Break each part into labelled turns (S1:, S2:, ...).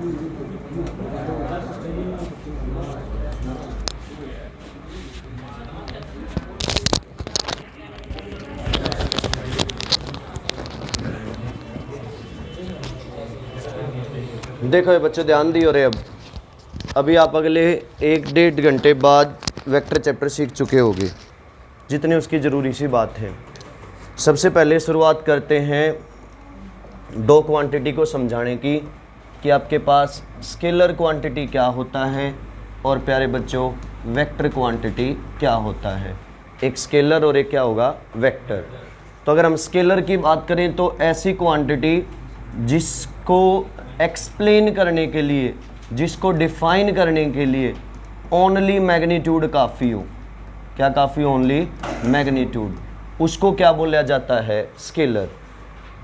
S1: देखो ये बच्चों ध्यान दियो रे। अभी आप अगले 1-1.5 घंटे बाद वेक्टर चैप्टर सीख चुके होगे, जितनी उसकी ज़रूरी सी बात है। सबसे पहले शुरुआत करते हैं दो क्वांटिटी को समझाने की कि आपके पास स्केलर क्वांटिटी क्या होता है और प्यारे बच्चों वेक्टर क्वांटिटी क्या होता है। एक स्केलर और एक क्या होगा, वेक्टर। तो अगर हम स्केलर की बात करें तो ऐसी क्वांटिटी जिसको एक्सप्लेन करने के लिए, जिसको डिफाइन करने के लिए ओनली मैग्नीट्यूड काफ़ी हो। क्या काफ़ी? Only magnitude. उसको क्या बोला जाता है? स्केलर।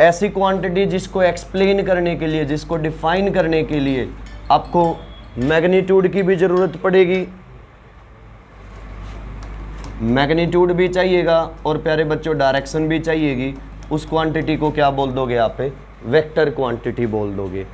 S1: ऐसी क्वांटिटी जिसको एक्सप्लेन करने के लिए, जिसको डिफाइन करने के लिए आपको मैग्नीट्यूड की भी ज़रूरत पड़ेगी, मैग्नीट्यूड भी चाहिएगा और प्यारे बच्चों डायरेक्शन भी चाहिएगी, उस क्वांटिटी को क्या बोल दोगे आप? वेक्टर क्वांटिटी बोल दोगे।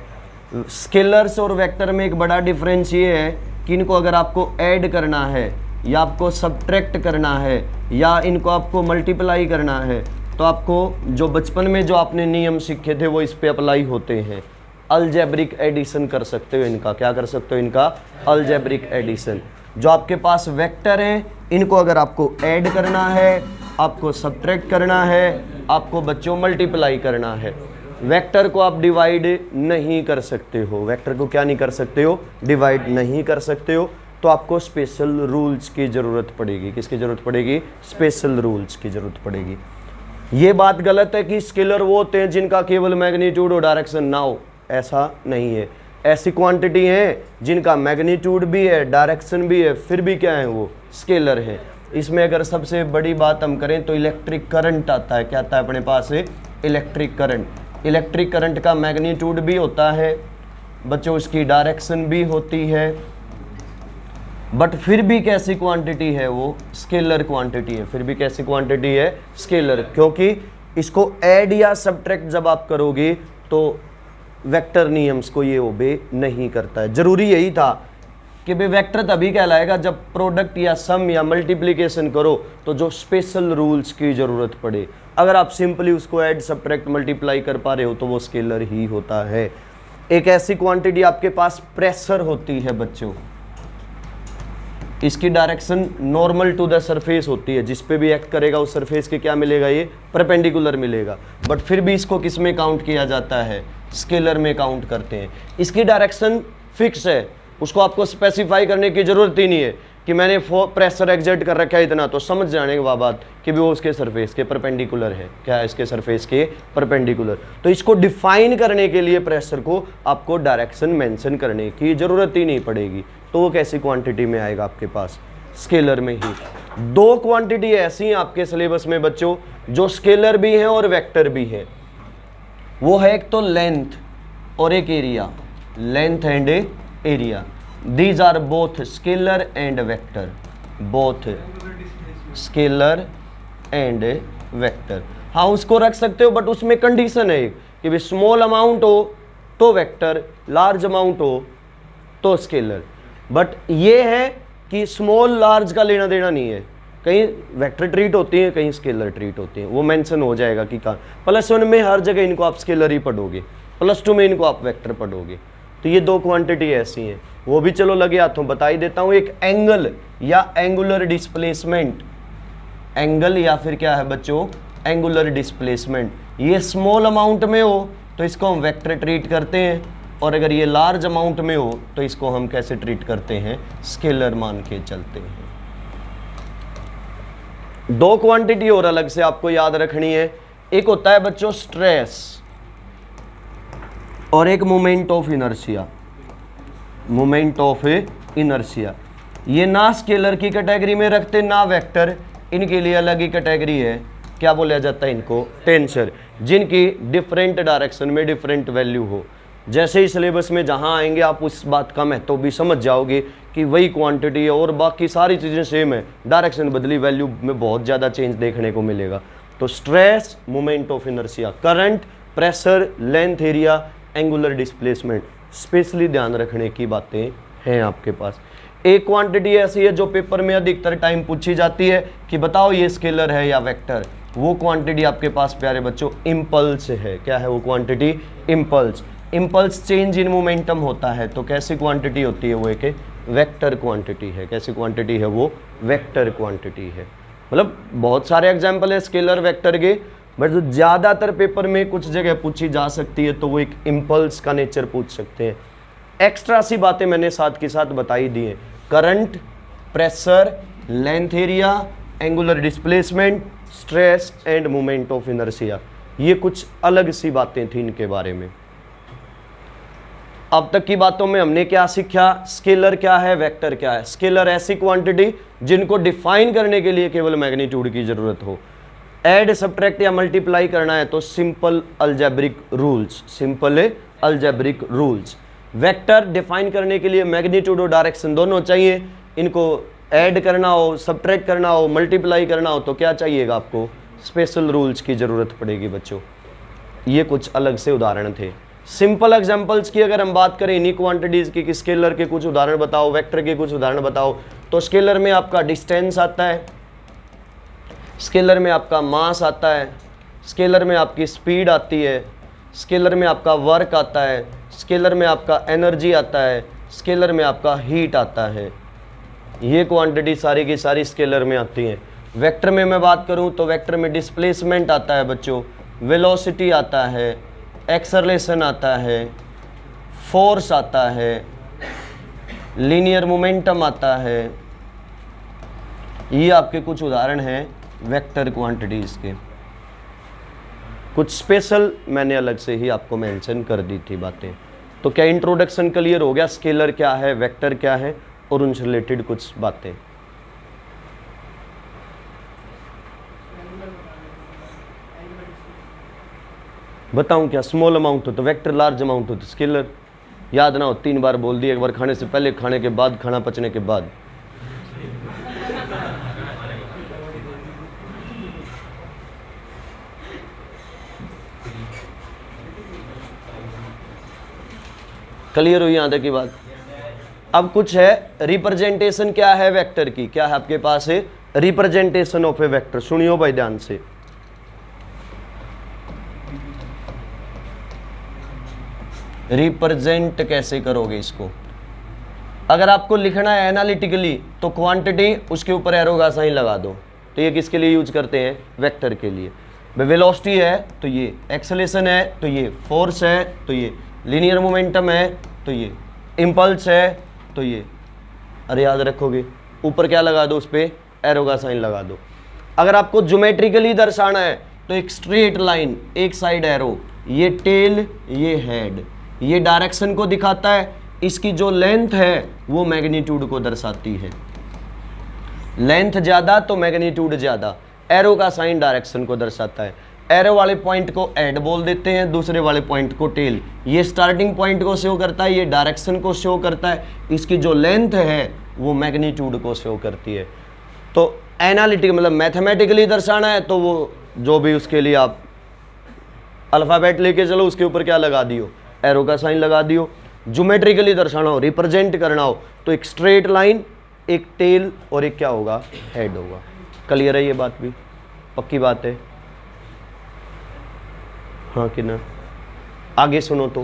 S1: स्केलर्स और वेक्टर में एक बड़ा डिफरेंस ये है कि इनको अगर आपको ऐड करना है या आपको सब्ट्रैक्ट करना है या इनको आपको मल्टीप्लाई करना है तो आपको जो बचपन में जो आपने नियम सीखे थे वो इस पे अप्लाई होते हैं। अलजेब्रिक एडिशन कर सकते हो इनका। क्या कर सकते हो इनका? Algebraic addition. जो आपके पास वेक्टर हैं इनको अगर आपको ऐड करना है, आपको सब्ट्रैक्ट करना है, आपको बच्चों मल्टीप्लाई करना है। वेक्टर को आप डिवाइड नहीं कर सकते हो। वेक्टर को क्या नहीं कर सकते हो? डिवाइड नहीं कर सकते हो। तो आपको स्पेशल रूल्स की ज़रूरत पड़ेगी। किसकी ज़रूरत पड़ेगी? स्पेशल रूल्स की ज़रूरत पड़ेगी। ये बात गलत है कि स्केलर वो होते हैं जिनका केवल मैग्नीट्यूड और डायरेक्शन ना हो। ऐसा नहीं है। ऐसी क्वांटिटी हैं जिनका मैग्नीट्यूड भी है, डायरेक्शन भी है, फिर भी क्या है? वो स्केलर है। इसमें अगर सबसे बड़ी बात हम करें तो इलेक्ट्रिक करंट आता है। क्या आता है अपने पास? Electric current. इलेक्ट्रिक करंट का मैग्नीट्यूड भी होता है बच्चों, उसकी डायरेक्शन भी होती है, बट फिर भी कैसी क्वांटिटी है? वो स्केलर क्वांटिटी है। फिर भी कैसी क्वांटिटी है? स्केलर। क्योंकि इसको ऐड या सब्ट्रैक्ट जब आप करोगे तो वेक्टर नियम्स को ये ओबे नहीं करता है। जरूरी यही था कि भाई वेक्टर तभी कहलाएगा जब प्रोडक्ट या सम या मल्टीप्लिकेशन करो तो जो स्पेशल रूल्स की ज़रूरत पड़े। अगर आप सिंपली उसको ऐड सब्ट्रैक्ट मल्टीप्लाई कर पा रहे हो तो वो स्केलर ही होता है। एक ऐसी क्वांटिटी आपके पास प्रेशर होती है बच्चों, इसकी direction normal to the surface होती है। जिस पे भी एक्ट करेगा उस सरफेस के क्या मिलेगा? ये परपेंडिकुलर मिलेगा। बट फिर भी इसको किस में काउंट किया जाता है? स्केलर में काउंट करते हैं। इसकी डायरेक्शन फिक्स है, उसको आपको स्पेसिफाई करने की ज़रूरत ही नहीं है कि मैंने प्रेशर एग्जर्ट कर रखा है इतना, तो समझ जाने के बात कि भी वो उसके सरफेस के परपेंडिकुलर है। क्या है? इसके सरफेस के परपेंडिकुलर। तो इसको डिफाइन करने के लिए प्रेशर को आपको डायरेक्शन मेंशन करने की ज़रूरत ही नहीं पड़ेगी। तो वो कैसी क्वांटिटी में आएगा आपके पास? स्केलर में ही। दो क्वांटिटी ऐसी हैं आपके सिलेबस में बच्चों जो स्केलर भी हैं और वेक्टर भी हैं। वो है एक तो लेंथ और एक area. Length and area, these are both scalar and vector, both scalar and vector। हाँ उसको रख सकते हो बट उसमें कंडीशन है एक कि भी स्मॉल अमाउंट हो तो वेक्टर, लार्ज अमाउंट हो तो स्केलर। बट ये है कि स्मॉल लार्ज का लेना देना नहीं है। कहीं वेक्टर ट्रीट होती है, कहीं स्केलर ट्रीट होती है। वो मेंशन हो जाएगा कि कहाँ। +1 में हर जगह इनको आप स्केलर ही पढ़ोगे, +2 में इनको आप वेक्टर पढ़ोगे। तो ये दो क्वांटिटी ऐसी हैं। वो भी चलो लगे हाथों बता ही देता हूँ। एक एंगल या एंगुलर डिस्प्लेसमेंट, एंगल या फिर क्या है बच्चों? Angular displacement. ये स्मॉल अमाउंट में हो तो इसको हम वेक्टर ट्रीट करते हैं, और अगर ये लार्ज अमाउंट में हो तो इसको हम कैसे ट्रीट करते हैं? स्केलर मान के चलते हैं। दो क्वांटिटी और अलग से आपको याद रखनी है। एक होता है बच्चों स्ट्रेस और एक moment of inertia. Moment of inertia ये ना स्केलर की कैटेगरी में रखते ना वेक्टर, इनके लिए अलग ही कैटेगरी है। क्या बोला जाता है इनको? टेंसर, जिनकी डिफरेंट डायरेक्शन में डिफरेंट वैल्यू हो। जैसे ही सिलेबस में जहाँ आएंगे आप उस बात का महत्व भी समझ जाओगे कि वही क्वांटिटी है और बाकी सारी चीज़ें सेम है, डायरेक्शन बदली, वैल्यू में बहुत ज़्यादा चेंज देखने को मिलेगा। तो stress, moment of inertia, current, pressure, length, area, angular displacement, specially ध्यान रखने की बातें हैं आपके पास। एक क्वांटिटी ऐसी है जो पेपर में अधिकतर टाइम पूछी जाती है कि बताओ ये स्केलर है या वेक्टर। वो क्वांटिटी आपके पास प्यारे बच्चों इम्पल्स है। क्या है वो quantity? Impulse. Impulse change in momentum होता है, तो कैसी क्वांटिटी होती है वो? एक वेक्टर क्वांटिटी है। कैसी क्वांटिटी है वो? वेक्टर क्वांटिटी है। मतलब बहुत सारे एग्जाम्पल है स्केलर वेक्टर के, बट जो ज़्यादातर पेपर में कुछ जगह पूछी जा सकती है तो वो एक इम्पल्स का नेचर पूछ सकते हैं। एक्स्ट्रा सी बातें मैंने साथ के साथ बताई दी हैं। Current, pressure, length area, angular displacement, stress end moment of inertia, ये कुछ अलग सी बातें थी इनके बारे में। अब तक की बातों में हमने क्या सीखा? स्केलर क्या है, वेक्टर क्या है। स्केलर ऐसी क्वांटिटी जिनको डिफाइन करने के लिए केवल मैग्नीट्यूड की जरूरत हो। ऐड, सब्ट्रैक्ट या मल्टीप्लाई करना है तो simple algebraic rules, simple algebraic rules. Vector define करने के लिए मैग्नीट्यूड और डायरेक्शन दोनों चाहिए। इनको ऐड करना हो, सब्ट्रैक्ट करना हो, मल्टीप्लाई करना हो तो क्या चाहिएगा आपको? स्पेशल रूल्स की जरूरत पड़ेगी बच्चों। ये कुछ अलग से उदाहरण थे। सिंपल एग्जांपल्स की अगर हम बात करें इन्हीं क्वांटिटीज की कि स्केलर के कुछ उदाहरण बताओ, वेक्टर के कुछ उदाहरण बताओ, तो स्केलर में आपका डिस्टेंस आता है, स्केलर में आपका मास आता है, स्केलर में आपकी स्पीड आती है, स्केलर में आपका वर्क आता है, स्केलर में आपका एनर्जी आता है, स्केलर में आपका हीट आता है। ये क्वांटिटी सारी की सारी स्केलर में आती हैं। वेक्टर में मैं बात करूं तो वेक्टर में डिस्प्लेसमेंट आता है बच्चों, वेलोसिटी आता है, एक्सेलरेशन आता है, फोर्स आता है, लीनियर मोमेंटम आता है। ये आपके कुछ उदाहरण हैं वेक्टर क्वांटिटीज़ के। कुछ स्पेशल मैंने अलग से ही आपको मेंशन कर दी थी बातें। तो क्या इंट्रोडक्शन क्लियर हो गया? स्केलर क्या है, वेक्टर क्या है और उनसे रिलेटेड कुछ बातें। बताऊं क्या? स्मॉल अमाउंट हो तो वेक्टर, लार्ज अमाउंट हो तो स्केलर। याद ना हो 3 बार बोल दिए, एक बार खाने से पहले, खाने के बाद, खाना पचने के बाद। क्लियर हुई यहाँ तक की बात? अब कुछ है रिप्रेजेंटेशन क्या है वेक्टर की। क्या है आपके पास? है रिप्रेजेंटेशन ऑफ ए वेक्टर। सुनियो भाई ध्यान से। रिप्रेजेंट कैसे करोगे इसको? अगर आपको लिखना है एनालिटिकली तो क्वांटिटी, उसके ऊपर एरो का साइन लगा दो। तो ये किसके लिए यूज करते हैं? वेक्टर के लिए। वेलोसिटी है तो ये, एक्सेलरेशन है तो ये, फोर्स है तो ये, लीनियर मोमेंटम है तो ये, इम्पल्स है तो ये। अरे याद रखोगे, ऊपर क्या लगा दो? उस पर एरो का साइन लगा दो। अगर आपको ज्योमेट्रिकली दर्शाना है तो एक स्ट्रेट लाइन, एक साइड एरो, ये टेल, ये हेड, ये डायरेक्शन को दिखाता है। इसकी जो लेंथ है वो मैग्नीट्यूड को दर्शाती है। लेंथ ज़्यादा तो मैग्नीट्यूड ज़्यादा। एरो का साइन डायरेक्शन को दर्शाता है। एरो वाले पॉइंट को हेड बोल देते हैं, दूसरे वाले पॉइंट को टेल। ये स्टार्टिंग पॉइंट को शो करता है, ये डायरेक्शन को शो करता है। इसकी जो लेंथ है वो मैग्नीट्यूड को शो करती है। तो एनालिटिक मतलब मैथमेटिकली दर्शाना है तो वो जो भी उसके लिए आप अल्फ़ाबेट लेके चलो, उसके ऊपर क्या लगा दियो? एरो का साइन लगा दियो। ज्योमेट्रिकली दर्शाना हो, रिप्रेजेंट करना हो तो एक स्ट्रेट लाइन, एक टेल और एक क्या होगा? हेड होगा। क्लियर है ये बात भी? पक्की बात है? हाँ कि ना? आगे सुनो। तो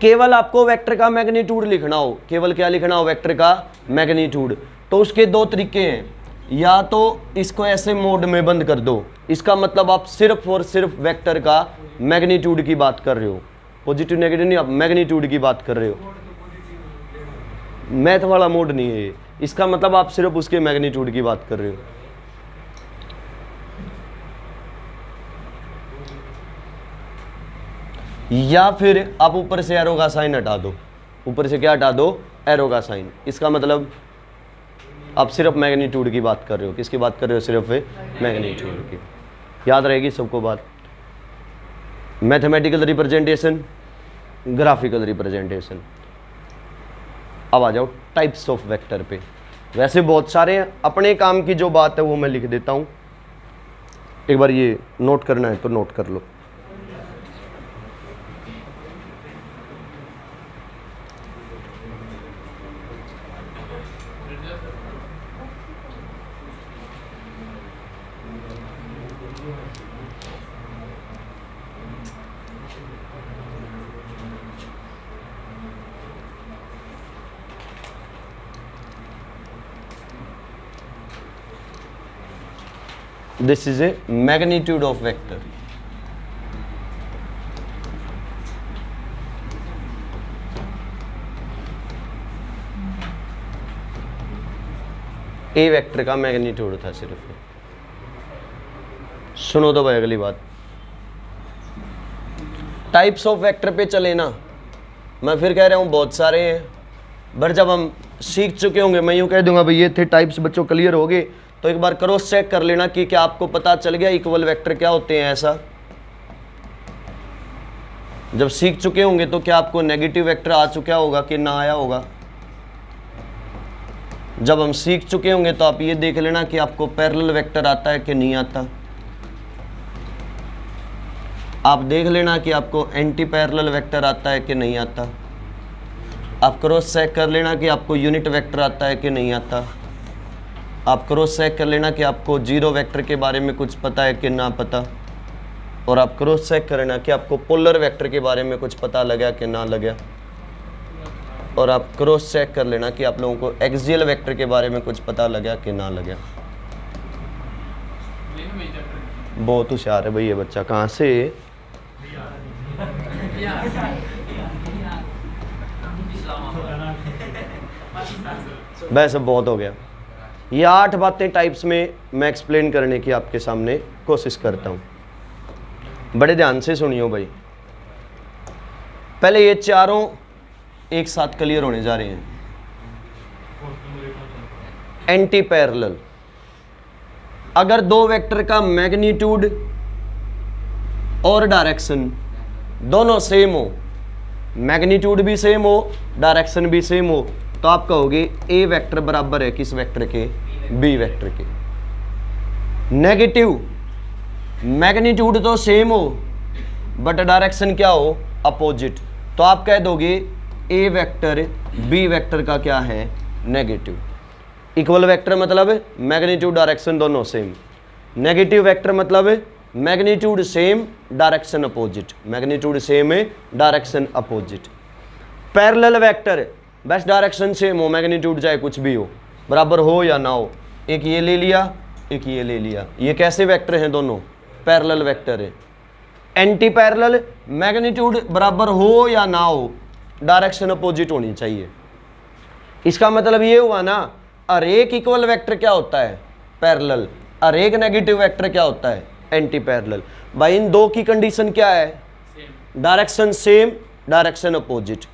S1: केवल आपको वेक्टर का मैग्नीट्यूड लिखना हो, केवल क्या लिखना हो? वेक्टर का मैग्नीट्यूड। तो उसके 2 तरीके हैं। या तो इसको ऐसे मोड में बंद कर दो, इसका मतलब आप सिर्फ और सिर्फ वेक्टर का मैग्नीट्यूड की बात कर रहे हो, पॉजिटिव नेगेटिव नहीं, आप मैग्नीट्यूड की बात कर रहे हो। मैथ वाला मोड नहीं है ये। इसका मतलब आप सिर्फ उसके मैग्नीट्यूड की बात कर रहे हो। या फिर आप ऊपर से एरो का साइन हटा दो। ऊपर से क्या हटा दो? एरो का साइन। इसका मतलब आप सिर्फ मैग्नीट्यूड की बात कर रहे हो। किसकी बात कर रहे हो? सिर्फ मैग्नीट्यूड की। याद रहेगी सबको बात। Mathematical representation, graphical representation. अब आ जाओ टाइप्स ऑफ वेक्टर पे। वैसे बहुत सारे हैं, अपने काम की जो बात है वो मैं लिख देता हूँ। एक बार ये नोट करना है तो नोट कर लो। This is a magnitude of vector. A vector का मैग्नीट्यूड था सिर्फ। सुनो तो भाई अगली बात, टाइप्स ऑफ वेक्टर पे चले ना। मैं फिर कह रहा हूँ बहुत सारे हैं, पर जब हम सीख चुके होंगे मैं यूँ कह दूंगा भाई ये थे टाइप्स, बच्चों क्लियर हो गए तो एक बार क्रॉस चेक कर लेना कि क्या आपको पता चल गया इक्वल वेक्टर क्या होते हैं। ऐसा जब सीख चुके होंगे तो क्या आपको नेगेटिव वेक्टर आ चुका होगा कि ना आया होगा। जब हम सीख चुके होंगे तो आप ये देख लेना कि आपको पैरेलल वेक्टर आता है कि नहीं आता। आप देख लेना कि आपको एंटी पैरेलल वेक्टर आता है कि नहीं आता। आप क्रॉस चेक कर लेना कि आपको यूनिट वेक्टर आता है कि नहीं आता। आप क्रॉस चेक कर लेना कि आपको जीरो वेक्टर के बारे में कुछ पता है कि ना पता। और आप क्रॉस चेक कर लेना कि आपको पोलर वेक्टर के बारे में कुछ पता लगा कि ना लगा। और आप क्रॉस चेक कर लेना कि आप लोगों को एक्सियल वेक्टर के बारे में कुछ पता लगा कि ना लगा। बहुत होशियार है भाई ये बच्चा, कहाँ से? वैसे बहुत हो गया। ये 8 बातें टाइप्स में मैं एक्सप्लेन करने की आपके सामने कोशिश करता हूँ। बड़े ध्यान से सुनियो भाई। पहले ये चारों एक साथ क्लियर होने जा रहे हैं। एंटी पैरेलल, अगर दो वेक्टर का मैग्नीट्यूड और डायरेक्शन दोनों सेम हो, मैग्नीट्यूड भी सेम हो, डायरेक्शन भी सेम हो, तो आप कहोगे ए वेक्टर बराबर है किस वेक्टर के? बी वेक्टर के। नेगेटिव, मैग्नीट्यूड तो सेम हो बट डायरेक्शन क्या हो? अपोजिट, तो आप कह दोगे ए वेक्टर बी वेक्टर का क्या है? नेगेटिव। इक्वल वेक्टर मतलब मैग्नीट्यूड डायरेक्शन दोनों सेम। नेगेटिव वेक्टर मतलब magnitude same direction opposite. Magnitude same है डायरेक्शन अपोजिट। पैरेलल वेक्टर बस डायरेक्शन सेम हो, मैग्नीट्यूड चाहे कुछ भी हो, बराबर हो या ना हो। एक ये ले लिया, एक ये ले लिया, ये कैसे वेक्टर हैं? दोनों पैरेलल वेक्टर है। एंटी पैरेलल, मैग्नीट्यूड बराबर हो या ना हो, डायरेक्शन अपोजिट होनी चाहिए। इसका मतलब ये हुआ ना, हर एक इक्वल वेक्टर क्या होता है? पैरेलल। हर एक नेगेटिव वेक्टर क्या होता है? Anti parallel. भाई इन दो की कंडीशन क्या है? Direction same, direction opposite.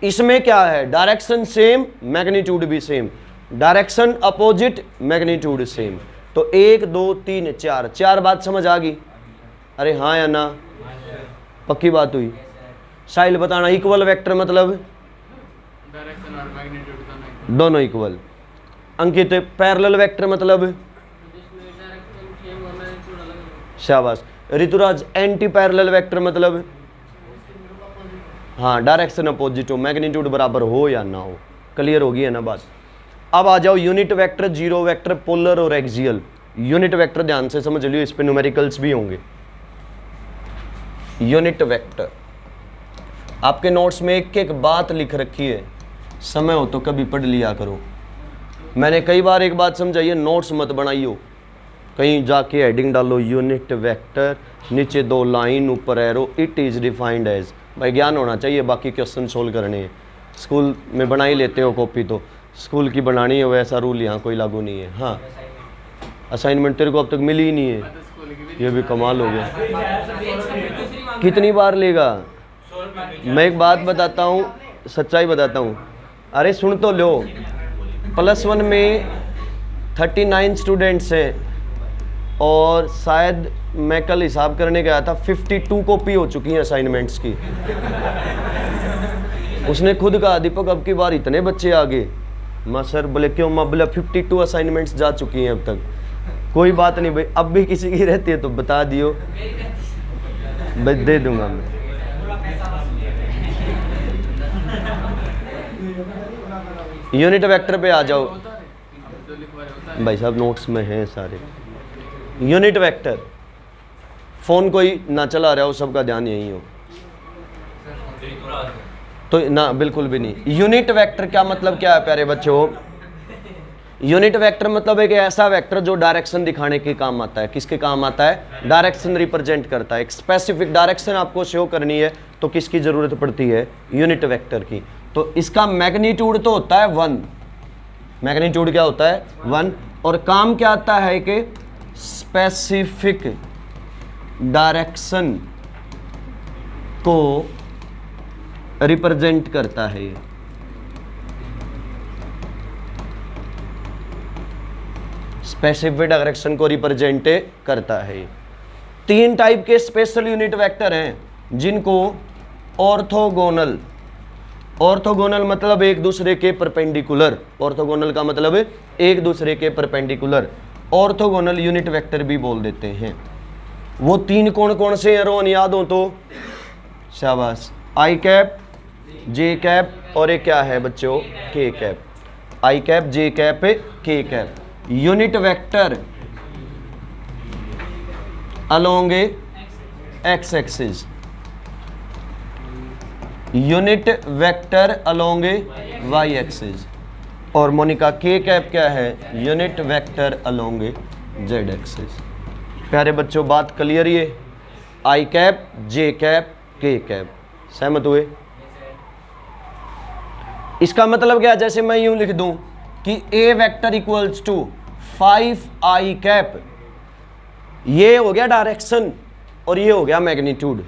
S1: इसमें क्या है? डायरेक्शन सेम, मैग्नीट्यूड भी same. Direction opposite, magnitude same. तो 1 2 3 4, 4 बात समझ आ गई? अरे हाँ या ना? पक्की बात हुई? साहिल बताना, इक्वल वेक्टर मतलब
S2: डायरेक्शन और मैग्नीट्यूड
S1: दोनों इक्वल। अंकित, पैरेलल वेक्टर मतलब? शाबाश। ऋतुराज, एंटी पैरेलल वेक्टर मतलब? हाँ, डायरेक्शन अपोजिट हो, मैग्नीट्यूड बराबर हो या ना हो। क्लियर होगी है ना बात? अब आ जाओ unit vector, zero vector, polar और एक्सियल। यूनिट वेक्टर ध्यान से समझ लियो, इस पे न्यूमेरिकल्स भी होंगे। यूनिट वेक्टर आपके नोट्स में एक एक बात लिख रखी है, समय हो तो कभी पढ़ लिया करो। मैंने कई बार एक बात समझाई है, नोट्स मत बनाइयो, कहीं जाके हेडिंग डालो यूनिट वेक्टर, नीचे 2 लाइन, ऊपर arrow, it is defined as. भाई ज्ञान होना चाहिए, बाकी क्वेश्चन सोल्व करने हैं। स्कूल में बना ही लेते हो कॉपी, तो स्कूल की बनानी है, वैसा रूल यहाँ कोई लागू नहीं है। हाँ, असाइनमेंट तेरे को अब तक मिली ही नहीं है, ये भी कमाल हो गया। कितनी बार लेगा? मैं एक बात बताता हूँ, सच्चाई बताता हूँ। अरे सुन तो लो, +1 में 39 स्टूडेंट्स हैं और शायद मैं कल हिसाब करने गया था 52 कॉपी हो चुकी हैं असाइनमेंट्स की। उसने खुद कहा दीपक अब की बार इतने बच्चे आ गए। माँ सर बोले क्यों? माँ बोले 52 असाइनमेंट्स जा चुकी हैं अब तक। कोई बात नहीं भाई, अब भी किसी की रहती है तो बता दियो भाई, दे दूंगा मैं। यूनिट वेक्टर पे आ जाओ भाई साहब, नोट्स में हैं सारे। यूनिट वेक्टर, फोन कोई ना चला रहा हो, सबका ध्यान यही हो। तो ना, बिल्कुल भी नहीं। यूनिट वेक्टर क्या मतलब क्या है प्यारे बच्चों? यूनिट वेक्टर मतलब एक ऐसा वेक्टर जो डायरेक्शन दिखाने के काम आता है। किसके काम आता है? डायरेक्शन रिप्रेजेंट करता है। एक स्पेसिफिक डायरेक्शन आपको शो करनी है तो किसकी जरूरत पड़ती है? यूनिट वेक्टर की। तो इसका मैग्नीट्यूड तो होता है 1, मैग्नीट्यूड क्या होता है? 1। और काम क्या आता है कि स्पेसिफिक डायरेक्शन को रिप्रेजेंट करता है। ये स्पेसिफिक डायरेक्शन को रिप्रेजेंट करता है। 3 टाइप के स्पेशल यूनिट वेक्टर हैं जिनको ऑर्थोगोनल, ऑर्थोगोनल मतलब एक दूसरे के परपेंडिकुलर, ऑर्थोगोनल का मतलब एक दूसरे के परपेंडिकुलर, ऑर्थोगोनल यूनिट वेक्टर भी बोल देते हैं। वो 3 कौन कौन से हैं रोहन? याद हो तो शाबाश। आई कैप, जे कैप और एक क्या है बच्चों? K cap. I cap, J cap, K cap. Unit vector along X axis, unit vector along Y axis. और मोनिका के कैप क्या है? Unit vector along Z axis. प्यारे बच्चों बात क्लियर? ये I cap, J cap, K cap, सहमत हुए? इसका मतलब क्या? जैसे मैं यूं लिख दूं कि A vector equals to 5 I cap, ये हो गया डायरेक्शन और ये हो गया मैग्नीट्यूड।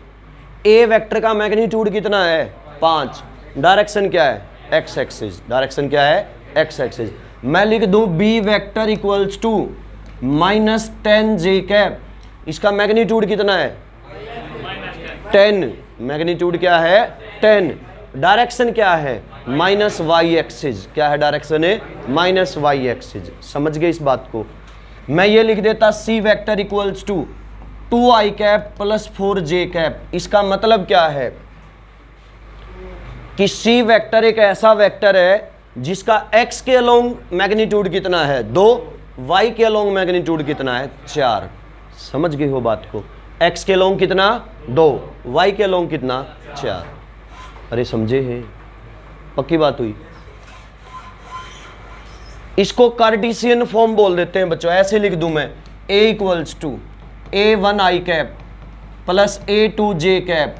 S1: ए वेक्टर का मैग्नीट्यूड कितना है? 5। डायरेक्शन क्या है? X axis. डायरेक्शन क्या है? X axis. मैं लिख दूं B vector equals to -10 J cap, इसका मैग्नीट्यूड कितना है? 10। मैग्नीट्यूड क्या है? 10। डायरेक्शन क्या है? Minus Y axis. क्या है डायरेक्शन? है माइनस वाई एक्सिस। समझ गए इस बात को? मैं ये लिख देता C vector equals to 2 I cap plus 4 J cap. इसका मतलब क्या है कि सी वेक्टर एक ऐसा वेक्टर है जिसका एक्स के अलोंग मैग्नीट्यूड कितना है? 2। वाई के अलोंग मैग्नीट्यूड कितना है? 4। समझ गए हो बात को? एक्स के अलोंग कितना? 2। वाई के अलोंग कितना? 4। अरे समझे हैं? पक्की बात हुई? इसको कार्टेशियन फॉर्म बोल देते हैं बच्चों। ऐसे लिख दूं मैं a equals to a1 I cap plus a2 J cap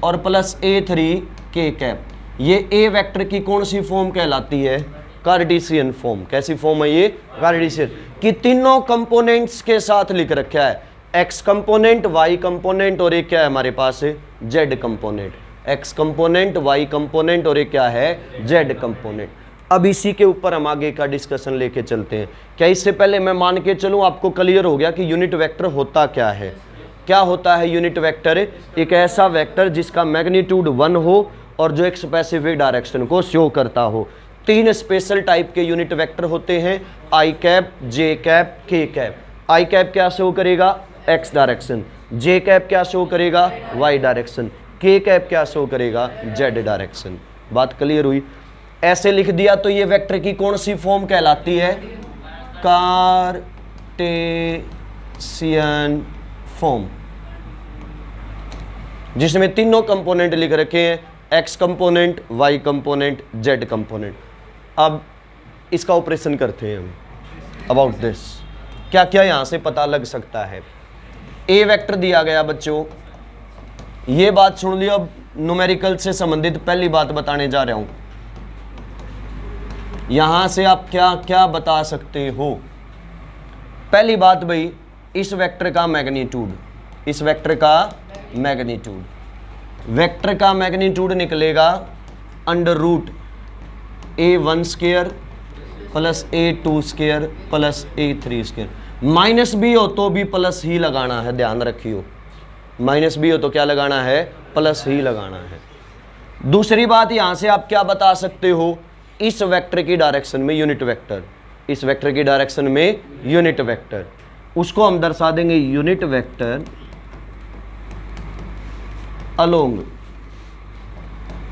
S1: और प्लस a3 के कैप। ये a वेक्टर की कौन सी फॉर्म कहलाती है? Cartesian form. कैसी फॉर्म है ये? कार्टेशियन। कि तीनों कंपोनेंट्स के साथ लिख रखा है, x कंपोनेंट, y कंपोनेंट और एक क्या है हमारे पास? z component. x component, y component और एक क्या है? z component. अब इसी के ऊपर हम आगे का डिस्कशन लेके चलते हैं। क्या इससे पहले मैं मान के चलूं आपको क्लियर हो गया कि यूनिट वेक्टर होता क्या है? क्या होता है यूनिट वेक्टर? एक ऐसा वेक्टर जिसका मैग्नीट्यूड 1 हो और जो एक स्पेसिफिक डायरेक्शन को शो करता हो। 3 स्पेशल टाइप के यूनिट वेक्टर होते हैं, I cap, J cap, K cap. I cap क्या शो करेगा? X direction. जे कैप क्या शो करेगा? Y direction. के कैप क्या शो करेगा? Z direction. बात क्लियर हुई? ऐसे लिख दिया तो ये वेक्टर की कौन सी फॉर्म कहलाती है? कार्टेशियन फॉर्म, जिसमें तीनों कंपोनेंट लिख रखे हैं, X component, Y component, Z component. अब इसका ऑपरेशन करते हैं हम। अबाउट दिस क्या क्या यहां से पता लग सकता है? ए वेक्टर दिया गया बच्चों, ये बात सुन लियो। अब न्यूमेरिकल से संबंधित पहली बात बताने जा रहा हूं। यहां से आप क्या क्या बता सकते हो? पहली बात भाई, इस वेक्टर का मैग्नीट्यूड, इस वेक्टर का मैग्नीट्यूड, वेक्टर का मैग्नीट्यूड निकलेगा under root a1 square plus a2 square plus a3 square. Minus भी हो तो भी प्लस ही लगाना है, ध्यान रखियो। माइनस भी हो तो क्या लगाना है? प्लस ही लगाना है। दूसरी बात, यहां से आप क्या बता सकते हो? इस वेक्टर की डायरेक्शन में यूनिट वेक्टर, इस वेक्टर की डायरेक्शन में यूनिट वेक्टर, उसको हम दर्शा देंगे unit vector along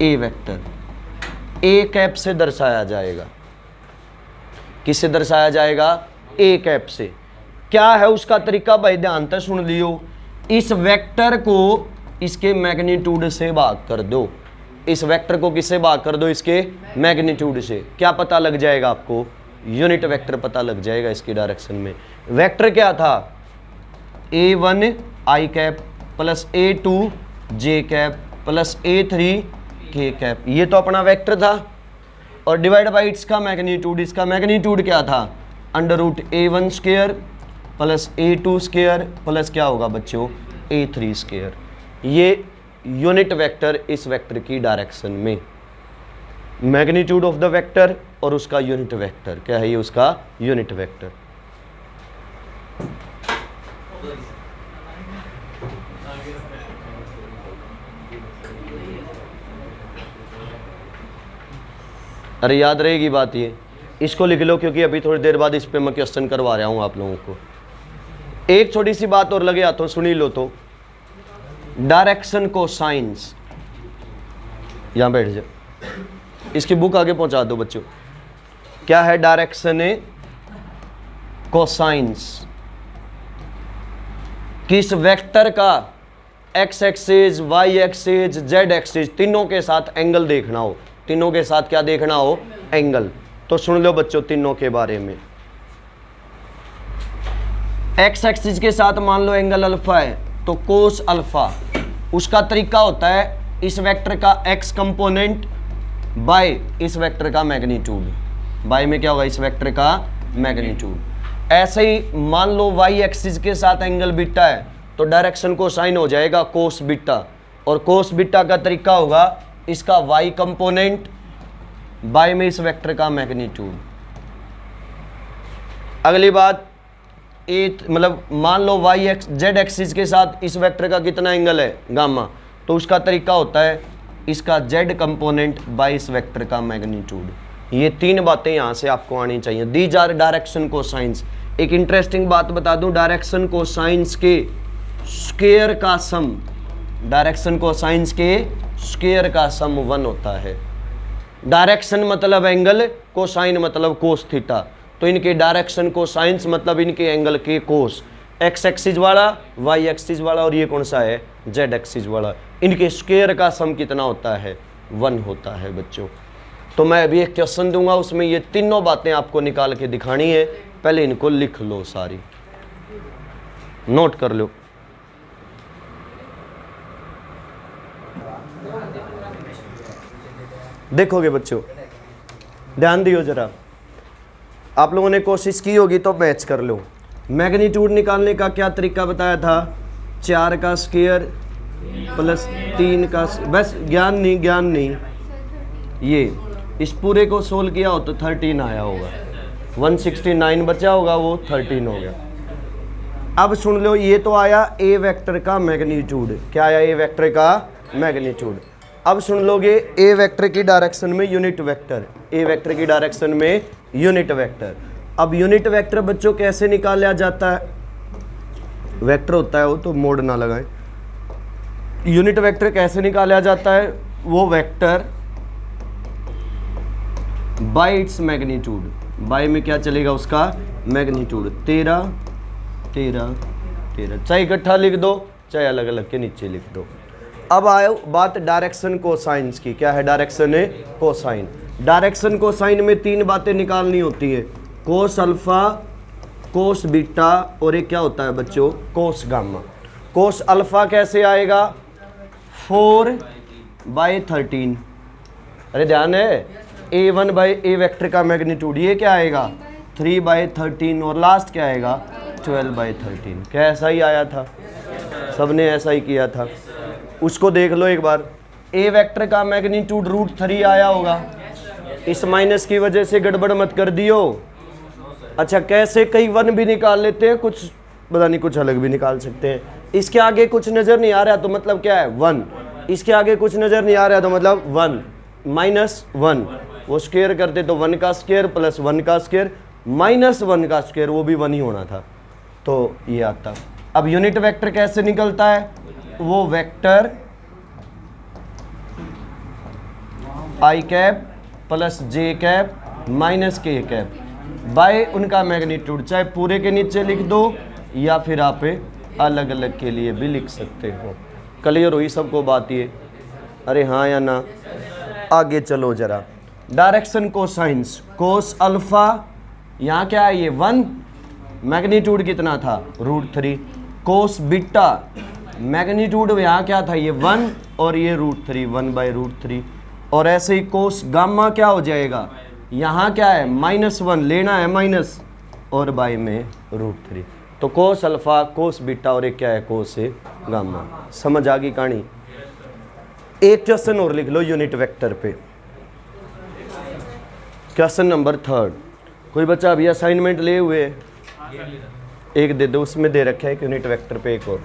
S1: A vector. A cap से दर्शाया जाएगा। किससे दर्शाया जाएगा? ए कैप से। क्या है उसका तरीका भाई? ध्यान से सुन लियो। इस वेक्टर को इसके मैग्नीट्यूड से भाग कर दो। इस वेक्टर को किससे भाग कर दो, इसके मैग्नीट्यूड से, क्या पता लग जाएगा आपको, यूनिट वेक्टर पता लग जाएगा इसकी डायरेक्शन में। वेक्टर क्या था, A1 I cap plus A2 J cap plus A3 K cap, ये तो अपना वेक्टर था। और डिवाइड बाई इसका मैग्नीट्यूड, इसका मैग्नीट्यूड क्या था, under root A1 square plus A2 square plus क्या होगा बच्चों, A3 स्क्वायर। ये यूनिट वेक्टर इस वेक्टर की डायरेक्शन में, मैग्नीट्यूड ऑफ द वेक्टर और उसका यूनिट वेक्टर क्या है, ये उसका यूनिट वेक्टर। अरे याद रहेगी बात, ये इसको लिख लो क्योंकि अभी थोड़ी देर बाद इस पे मैं क्वेश्चन करवा रहा हूं आप लोगों को। एक छोटी सी बात और लगे हाथों, सुनी लो तो, डायरेक्शन कोसाइंस, यहां बैठ जाओ, इसकी बुक आगे पहुंचा दो बच्चों। क्या है डायरेक्शन कोसाइंस, किस वेक्टर का x axis, y axis, z axis, तीनों के साथ एंगल देखना हो, तीनों के साथ क्या देखना हो, एंगल। तो सुन लो बच्चों तीनों के बारे में। एक्स एक्सिस के साथ मान लो एंगल अल्फा है, तो कोस अल्फा, उसका तरीका होता है इस वेक्टर का एक्स कंपोनेंट बाय इस वेक्टर का मैग्नीट्यूड, बाय में क्या होगा, इस वेक्टर का मैग्नीट्यूड। ऐसे ही मान लो वाई एक्सिस के साथ एंगल बीटा है, तो डायरेक्शन कोसाइन हो जाएगा कोस बीटा, और कोस बीटा का तरीका होगा इसका वाई कंपोनेंट बाय में इस वेक्टर का मैग्नीट्यूड। अगली बात, मतलब मान लो वाई एक्स जेड एक्सिस के साथ इस वेक्टर का कितना एंगल है, गामा, तो उसका तरीका होता है इसका जेड कंपोनेंट बाय इस वेक्टर का मैग्नीट्यूड। ये तीन बातें यहाँ से आपको आनी चाहिए। These are direction cosines. एक इंटरेस्टिंग बात बता दूं, डायरेक्शन कोसाइंस के स्क्वायर का सम, डायरेक्शन कोसाइंस के स्क्वायर का सम 1 होता है। डायरेक्शन मतलब एंगल, कोसाइन मतलब कोस थीटा, तो इनके डायरेक्शन कोसाइंस मतलब इनके एंगल के कोस, एक्स एक्सिस वाला, वाई एक्सिस वाला, और ये कौन सा है, जेड एक्सिस वाला, इनके स्क्वायर का सम कितना होता है, 1 होता है बच्चों। तो मैं अभी एक क्वेश्चन दूंगा, उसमें ये तीनों बातें आपको निकाल के दिखानी है, पहले इनको लिख लो, सारी नोट कर लो। देखोगे बच्चों, ध्यान दियो जरा, आप लोगों ने कोशिश की होगी तो मैच कर लो। मैग्नीट्यूड निकालने का क्या तरीका बताया था, 4 का स्क्वायर प्लस 3 का, बस ज्ञान नहीं, ये इस पूरे को सोल्व किया हो तो 13 आया होगा, 169 बचा होगा, वो 13 हो गया। अब सुन लो, ये तो आया ए वेक्टर का मैग्नीट्यूड, क्या आया, ए वेक्टर का मैग्नीट्यूड। अब सुन लोगे ए वेक्टर की डायरेक्शन में यूनिट वेक्टर, ए वेक्टर की डायरेक्शन में यूनिट वेक्टर। अब यूनिट वेक्टर बच्चों कैसे निकाला जाता है, वेक्टर होता है वो तो मोड़ ना लगाएं, यूनिट वेक्टर कैसे निकाला जाता है, वो vector by its magnitude, by में क्या चलेगा, उसका मैग्नीट्यूड, 13 13 13, चाहे इकट्ठा लिख दो चाहे अलग अलग के नीचे लिख दो। अब आयो बात डायरेक्शन कोसाइंस की, क्या है डायरेक्शन कोसाइन। डायरेक्शन कोसाइन में 3 बातें निकालनी होती है, कोस अल्फा, कोस बीटा, और एक क्या होता है बच्चों, कोस गामा। कोस अल्फा कैसे आएगा, 4/13, अरे ध्यान है, A1 बाई ए वेक्टर का मैग्नीट्यूड, ये क्या आएगा 3/13, और लास्ट क्या आएगा 12/13। क्या ऐसा ही आया था, सबने ऐसा ही किया था, उसको देख लो एक बार। ए वेक्टर का मैग्नीट्यूड √3 आया होगा, इस माइनस की वजह से गड़बड़ मत कर दियो। अच्छा, कैसे कई 1 भी निकाल लेते हैं, कुछ पता नहीं कुछ अलग भी निकाल सकते हैं। इसके आगे कुछ नज़र नहीं आ रहा तो मतलब क्या है 1, इसके आगे कुछ नज़र नहीं आ रहा तो मतलब 1 -1, वो स्क्वायर करते तो 1 का स्क्वायर प्लस 1 का स्क्वायर माइनस 1 का स्क्वायर, वो भी 1 ही होना था, तो ये आता। अब यूनिट वेक्टर कैसे निकलता है, वो वेक्टर आई कैप प्लस जे कैप माइनस के कैप बाय उनका मैग्नीट्यूड, चाहे पूरे के नीचे लिख दो या फिर आप अलग अलग के लिए भी लिख सकते हो। क्लियर हुई सबको बात ये, अरे हाँ या ना। आगे चलो जरा, डायरेक्शन कोसाइंस, कोस अल्फा यहाँ क्या है ये 1, मैग्नीट्यूड कितना था √3, कोस बीटा मैग्नीट्यूड यहाँ क्या था ये 1 और ये √3, 1/√3, और ऐसे ही कोस गामा क्या हो जाएगा, यहाँ क्या है -1 लेना है माइनस और बाई में √3, तो कोस अल्फा कोस बीटा और एक क्या है कोस गामा। समझ आ गई कहानी। एक क्वेश्चन और लिख लो यूनिट वेक्टर पे, क्वेश्चन नंबर 3। कोई बच्चा अभी असाइनमेंट ले हुए, एक दे दो, उसमें दे रखा है एक यूनिट वेक्टर पे एक और।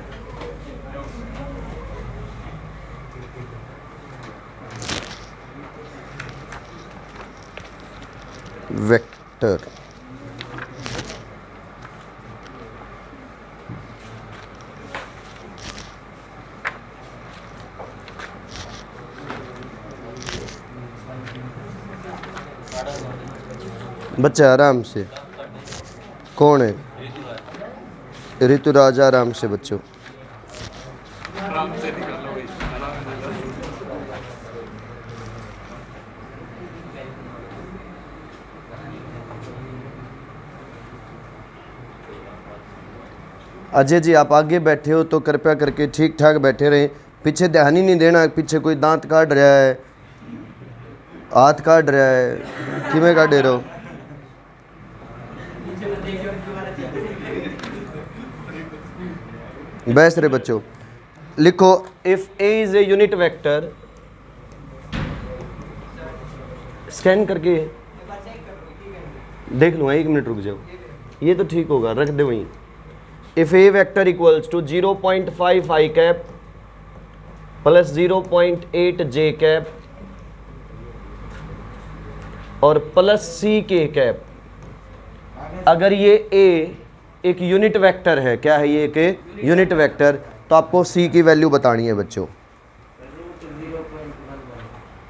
S1: वेक्टर बच्चा आराम से, कौन है ऋतुराज, आराम से बच्चों।
S2: आराम से निकालो भाई, आराम से।
S1: अजय जी आप आगे बैठे हो तो कृपया करके ठीक ठाक बैठे रहें, पीछे ध्यान ही नहीं देना, पीछे कोई दांत काट रहा है, हाथ काट रहा है, किमें काटे रहो। बैस रहे बच्चों, लिखो if A is a unit vector, scan करके देख लो, 1 मिनट रुक जाओ, ये तो ठीक होगा, रख दे वहीं। If a vector equals to 0.5 i cap plus 0.8 j cap और प्लस c k कैप, अगर ये a एक यूनिट वेक्टर है, क्या है ये एक यूनिट वेक्टर, तो आपको c की वैल्यू बतानी है बच्चों।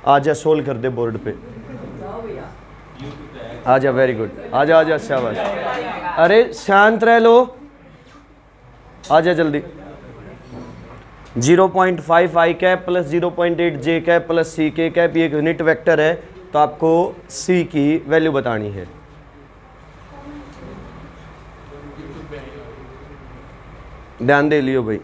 S1: आजा सोल्व कर दे बोर्ड पे, आजा, वेरी गुड, आजा आजा, शाबाश, अरे शांत रह लो, आजा जल्दी। 0.5 i cap plus 0.8 j cap plus c k cap, ये एक यूनिट वेक्टर है, तो आपको c की वैल्यू बतानी है। ध्यान दे लियो भाई।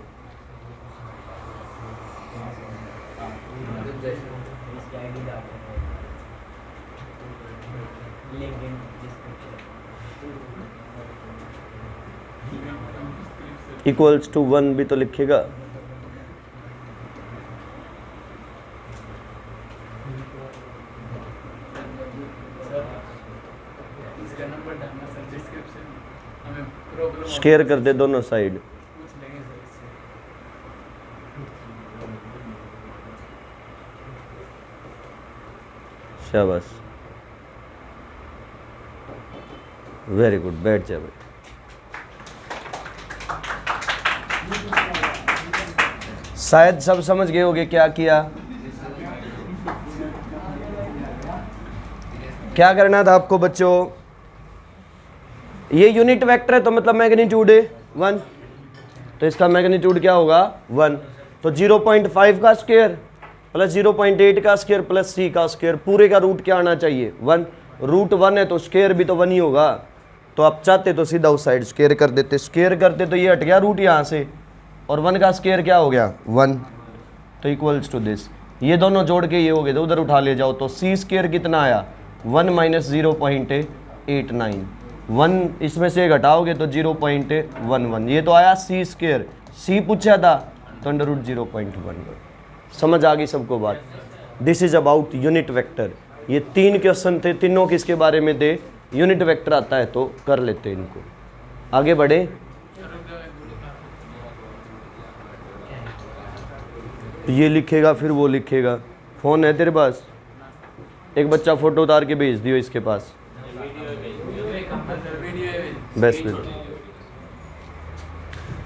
S1: इक्वल्स टू 1 भी तो लिखेगा।
S2: इसका नंबर डालना सर डिस्क्रिप्शन में, हमें प्रॉब्लम
S1: शेयर कर दे दोनों साइड।
S2: पूछ लेंगे सर इससे।
S1: शाबाश, वेरी गुड, बैठ जा भाई। शायद सब समझ गए होगे क्या किया, क्या करना था आपको बच्चों। ये यूनिट वेक्टर है तो मतलब मैग्नीट्यूड है 1, तो इसका मैग्नीट्यूड क्या होगा 1, तो 0.5 का स्क्वायर प्लस 0.8 का स्क्वायर प्लस c का स्क्वायर, पूरे का रूट क्या आना चाहिए 1, रूट 1 है तो स्क्वायर भी तो 1 ही होगा, तो आप चाहते तो सीधा उस साइड स्क्वायर कर देते, स्क्वायर करते तो ये हट गया रूट यहाँ से, और 1 का स्क्वायर क्या हो गया 1, तो इक्वल्स टू दिस, ये दोनों जोड़ के ये हो गए तो उधर उठा ले जाओ, तो c स्क्वायर कितना आया 1 माइनस 0.89, 1 इसमें से घटाओगे तो 0.11, ये तो आया c स्क्वायर, c पूछा था तो √0.11। समझ आ गई सबको बात। This is about unit vector. ये 3 क्वेश्चन थे, तीनों किसके बारे में थे, यूनिट वेक्टर आता है तो कर लेते हैं इनको। आगे बढ़े, ये लिखेगा फिर वो लिखेगा। फ़ोन है तेरे पास, एक बच्चा फ़ोटो उतार के भेज दियो इसके पास, बेस्ट में।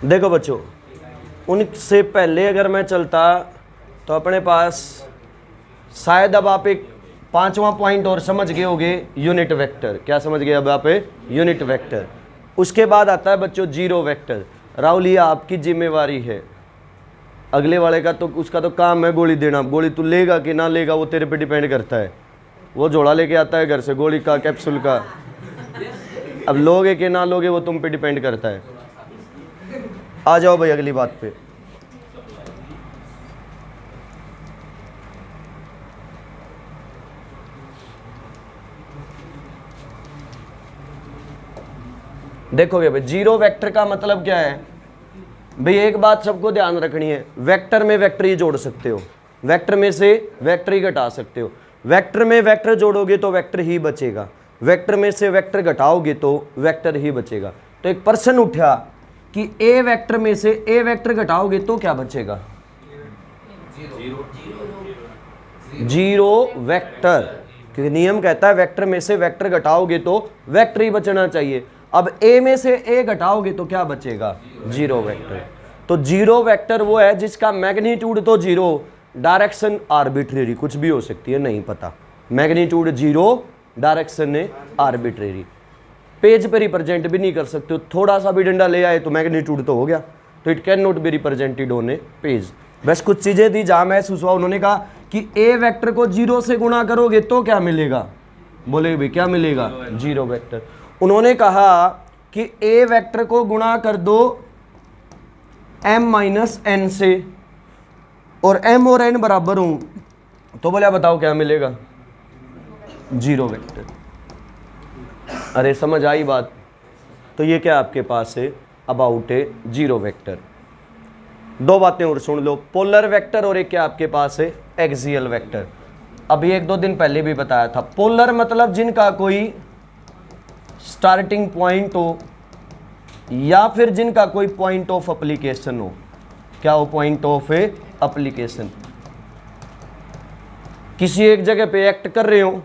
S1: देखो बच्चों, उनसे पहले अगर मैं चलता तो अपने पास शायद अब आप एक 5वां पॉइंट और समझ गए होगे, यूनिट वेक्टर। क्या समझ गए अब आप, यूनिट वेक्टर। उसके बाद आता है बच्चों जीरो वेक्टर। राहुल ये आपकी जिम्मेवारी है, अगले वाले का तो उसका तो काम है गोली देना, गोली तू लेगा कि ना लेगा वो तेरे पे डिपेंड करता है। वो जोड़ा लेके आता है घर से गोली का, कैप्सूल का, अब लोगे कि ना लोगे वो तुम पे डिपेंड करता है। आ जाओ भाई अगली बात पे। देखोगे भाई जीरो वेक्टर का मतलब क्या है भाई, एक बात सबको ध्यान रखनी है, वेक्टर में वेक्टर ही जोड़ सकते हो, वेक्टर में से वेक्टर ही घटा सकते हो। वेक्टर में वेक्टर जोड़ोगे तो वेक्टर ही बचेगा, वेक्टर में से वेक्टर घटाओगे तो वेक्टर ही बचेगा। तो एक प्रश्न उठा कि ए वेक्टर में से ए वेक्टर घटाओगे तो क्या बचेगा? जीरो वेक्टर, क्योंकि नियम कहता है वेक्टर में से वेक्टर घटाओगे तो वेक्टर ही बचना चाहिए। अब ए में से ए घटाओगे तो क्या बचेगा? Zero vector. तो जीरो वेक्टर वो है जिसका मैग्नीट्यूड तो जीरो, डायरेक्शन आर्बिट्रेरी, कुछ भी हो सकती है नहीं पता, मैग्नीट्यूड जीरो, डायरेक्शन है आर्बिट्रेरी। पेज पे रिप्रेजेंट भी नहीं कर सकते हो, थोड़ा सा भी डंडा ले आए तो मैग्नीट्यूड तो हो गया, तो it can not be represented on A page. बस कुछ चीजें दी जहां महसूस हुआ, उन्होंने कहा कि ए वेक्टर को जीरो से गुणा करोगे तो क्या मिलेगा? बोले भाई क्या मिलेगा? Zero vector. उन्होंने कहा कि ए वेक्टर को गुणा कर दो m माइनस एन से, और m और n बराबर हूं तो बोले बताओ क्या मिलेगा? Zero vector. अरे समझ आई बात? तो ये क्या आपके पास है? About A zero vector. दो बातें और सुन लो, पोलर वेक्टर और एक क्या आपके पास है? Axial vector. अभी एक दो दिन पहले भी बताया था, पोलर मतलब जिनका कोई स्टार्टिंग पॉइंट हो या फिर जिनका कोई पॉइंट ऑफ एप्लीकेशन हो। क्या हो? Point of application. किसी एक जगह पे एक्ट कर रहे हो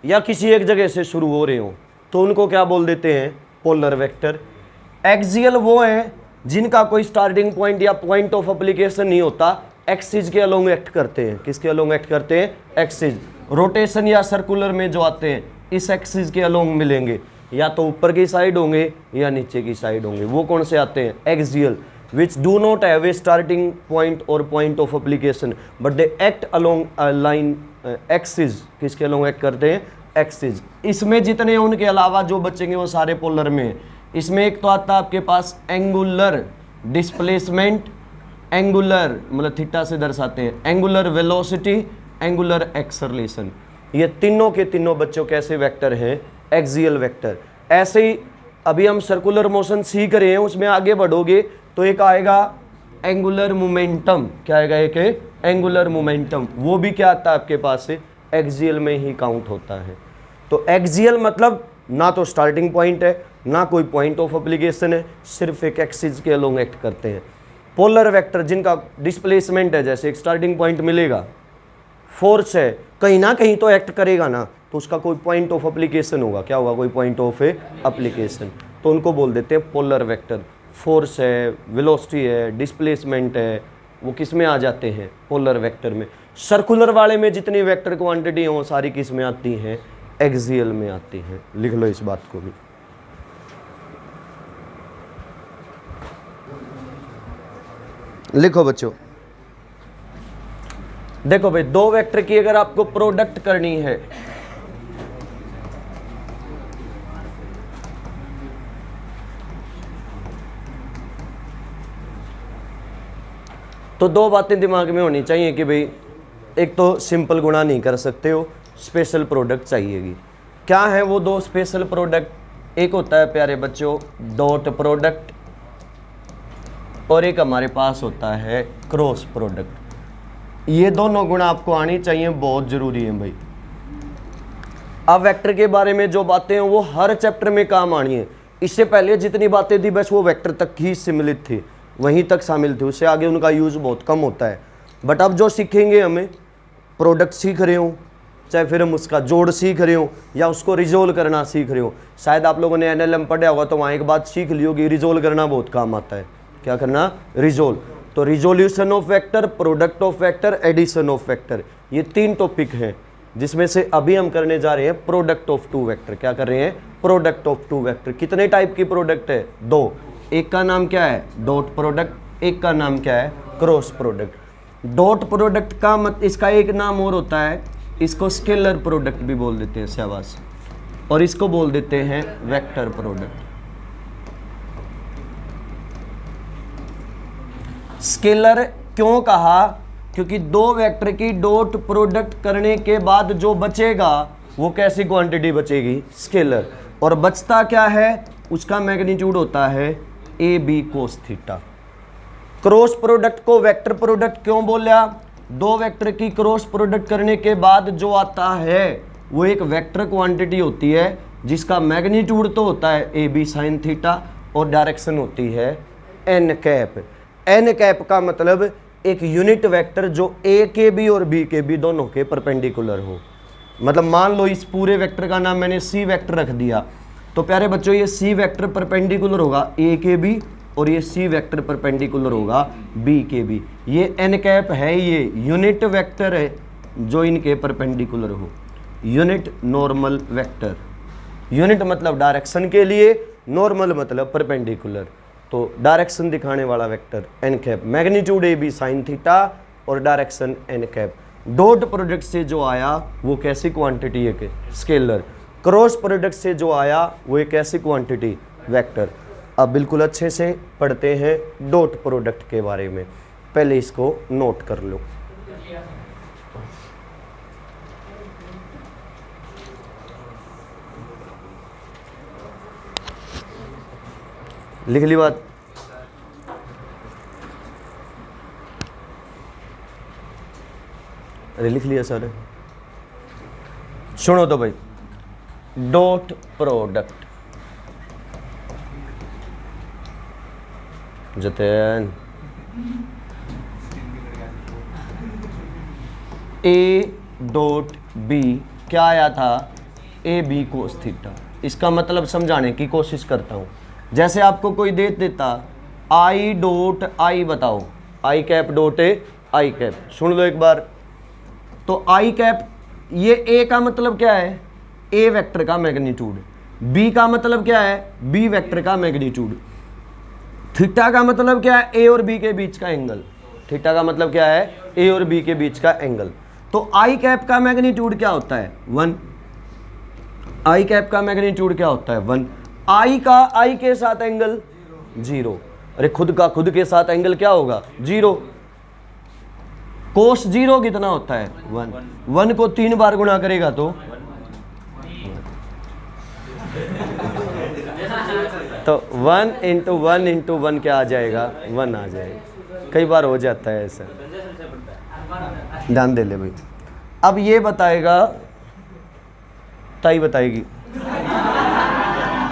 S1: या किसी एक जगह से शुरू हो रहे हो तो उनको क्या बोल देते हैं? Polar vector. एक्सियल वो है जिनका कोई स्टार्टिंग पॉइंट या पॉइंट ऑफ एप्लीकेशन नहीं होता, एक्सिस के अलोंग एक्ट करते हैं। किसके अलोंग एक्ट करते हैं? एक्सिस। रोटेशन या सर्कुलर में जो आते हैं इस एक्सिस के अलोंग मिलेंगे, या तो ऊपर की साइड होंगे या नीचे की साइड होंगे। वो कौन से आते हैं? Axial, which do not have a starting point और point of application but they act along line axis. किसके अलोंग एक्ट करते हैं? एक्सिस। इसमें जितने उनके अलावा जो बचेंगे वो सारे पोलर में है। इसमें एक तो आता है आपके पास एंगुलर डिस्प्लेसमेंट, एंगुलर मतलब थीटा से दर्शाते हैं, एंगुलर वेलोसिटी, एंगुलर एक्सेलरेशन। ये तीनों के तीनों बच्चों कैसे वेक्टर हैं? Axial vector. ऐसे ही अभी हम सर्कुलर मोशन सीख रहे हैं, उसमें आगे बढ़ोगे तो एक आएगा एंगुलर मोमेंटम। क्या आएगा? एक एंगुलर मोमेंटम। वो भी क्या आता है आपके पास से? एक्सियल में ही काउंट होता है। तो एक्सियल मतलब ना तो स्टार्टिंग पॉइंट है ना कोई पॉइंट ऑफ एप्लीकेशन है, सिर्फ एक एक्सिस के अलोंग एक्ट करते हैं। पोलर वेक्टर जिनका डिस्प्लेसमेंट है, जैसे एक स्टार्टिंग पॉइंट मिलेगा, फोर्स है, कहीं ना कहीं तो एक्ट करेगा ना, तो उसका कोई पॉइंट ऑफ एप्लीकेशन होगा। क्या होगा? कोई पॉइंट ऑफ एप्लीकेशन। तो उनको बोल देते हैं पोलर वेक्टर। फोर्स है, वेलोसिटी है, डिस्प्लेसमेंट है, वो किस में आ जाते हैं? पोलर वेक्टर में। सर्कुलर वाले में जितनी वेक्टर क्वांटिटी हो सारी किस में आती हैं? एक्सियल में आती हैं। लिख लो इस बात को भी। लिखो बच्चों। देखो भाई, दो वेक्टर की अगर आपको प्रोडक्ट करनी है तो दो बातें दिमाग में होनी चाहिए कि भाई एक तो सिंपल गुणा नहीं कर सकते हो, स्पेशल प्रोडक्ट चाहिएगी। क्या है वो दो स्पेशल प्रोडक्ट? एक होता है प्यारे बच्चों डॉट प्रोडक्ट, और एक हमारे पास होता है क्रॉस प्रोडक्ट। ये दोनों गुण आपको आनी चाहिए, बहुत जरूरी है भाई। अब वेक्टर के बारे में जो बातें हैं वो हर चैप्टर में काम आनी है। इससे पहले जितनी बातें थी बस वो वेक्टर तक ही सीमित थी, वहीं तक शामिल थे, उससे आगे उनका यूज़ बहुत कम होता है। बट अब जो सीखेंगे, हमें प्रोडक्ट सीख रहे हो, चाहे फिर हम उसका जोड़ सीख रहे हो या उसको रिजोल्व करना सीख रहे हो। शायद आप लोगों ने एनएलएम पढ़ा होगा तो वहाँ एक बात सीख ली होगी, रिजोल्व करना बहुत काम आता है। क्या करना? रिजोल्व। तो resolution of vector, product of vector, addition of vector, ये तीन टॉपिक हैं जिसमें से अभी हम करने जा रहे हैं प्रोडक्ट ऑफ टू वेक्टर। क्या कर रहे हैं? Product of two vector. कितने टाइप की प्रोडक्ट है? दो। एक का नाम क्या है? डॉट प्रोडक्ट, एक का नाम क्या है, क्रॉस प्रोडक्ट। डॉट प्रोडक्ट का इसका एक नाम और होता है, इसको स्केलर प्रोडक्ट भी बोल देते हैं, शाबाश, और इसको बोल देते हैं वेक्टर प्रोडक्ट। स्केलर क्यों कहा, क्योंकि दो वेक्टर की डॉट प्रोडक्ट करने के बाद जो बचेगा वो कैसी क्वांटिटी बचेगी, स्केलर, और बचता क्या है, उसका मैग्नीट्यूड होता है a b cos theta. Cross product को वेक्टर प्रोडक्ट क्यों बोला, दो वेक्टर की क्रॉस प्रोडक्ट करने के बाद जो आता है वो एक वेक्टर क्वांटिटी होती है जिसका मैग्नीट्यूड तो होता है ए बी साइन थीटा और डायरेक्शन होती है एन कैप। एन कैप का मतलब एक यूनिट वेक्टर जो ए के बी और बी के बी दोनों के परपेंडिकुलर हो। मतलब मान लो इस पूरे वेक्टर का नाम मैंने सी वेक्टर रख दिया, तो प्यारे बच्चों ये सी वेक्टर परपेंडिकुलर होगा ए के बी और ये सी वेक्टर परपेंडिकुलर होगा बी के बी। ये एन कैप है, ये यूनिट वेक्टर है जो इनके परपेंडिकुलर हो, यूनिट नॉर्मल वेक्टर। यूनिट मतलब डायरेक्शन के लिए, नॉर्मल मतलब परपेंडिकुलर, तो डायरेक्शन दिखाने वाला vector N cap, magnitude A B sine theta और direction N cap. Dot product से जो आया वो कैसी क्वांटिटी है, स्केलर। क्रॉस प्रोडक्ट से जो आया वो एक ऐसी क्वांटिटी, वेक्टर। अब बिल्कुल अच्छे से पढ़ते हैं डॉट प्रोडक्ट के बारे में, पहले इसको नोट कर लो। लिख ली बात, अरे लिख लिया सर, सुनो तो भाई। डॉट प्रोडक्ट, जतन ए डॉट बी क्या आया था, ए बी कोस थीटा। इसका मतलब समझाने की कोशिश करता हूं। जैसे आपको कोई दे देता आई डॉट आई, बताओ आई कैप डॉट आई कैप, सुन लो एक बार। तो आई कैप, ये ए का मतलब क्या है, ए वेक्टर का मैग्नीट्यूड, बी का मतलब क्या है, बी वेक्टर का मैग्नीट्यूड, थीटा का मतलब क्या है, ए और बी के बीच का एंगल, थीटा का मतलब क्या है, ए और बी के बीच का एंगल। तो आई कैप का मैग्नीट्यूड क्या होता है, 1। आई कैप का मैग्नीट्यूड क्या होता है, 1। आई का आई के साथ एंगल 0। अरे खुद का खुद के साथ एंगल क्या होगा, 0। कोस 0 कितना होता है, 1। 1 को 3 बार गुणा करेगा तो तो 1 इंटू 1 इंटू 1 क्या आ जाएगा, 1 आ जाएगा। कई बार हो जाता है ऐसा, ध्यान दे ले भाई। अब ये बताएगा, ताई बताएगी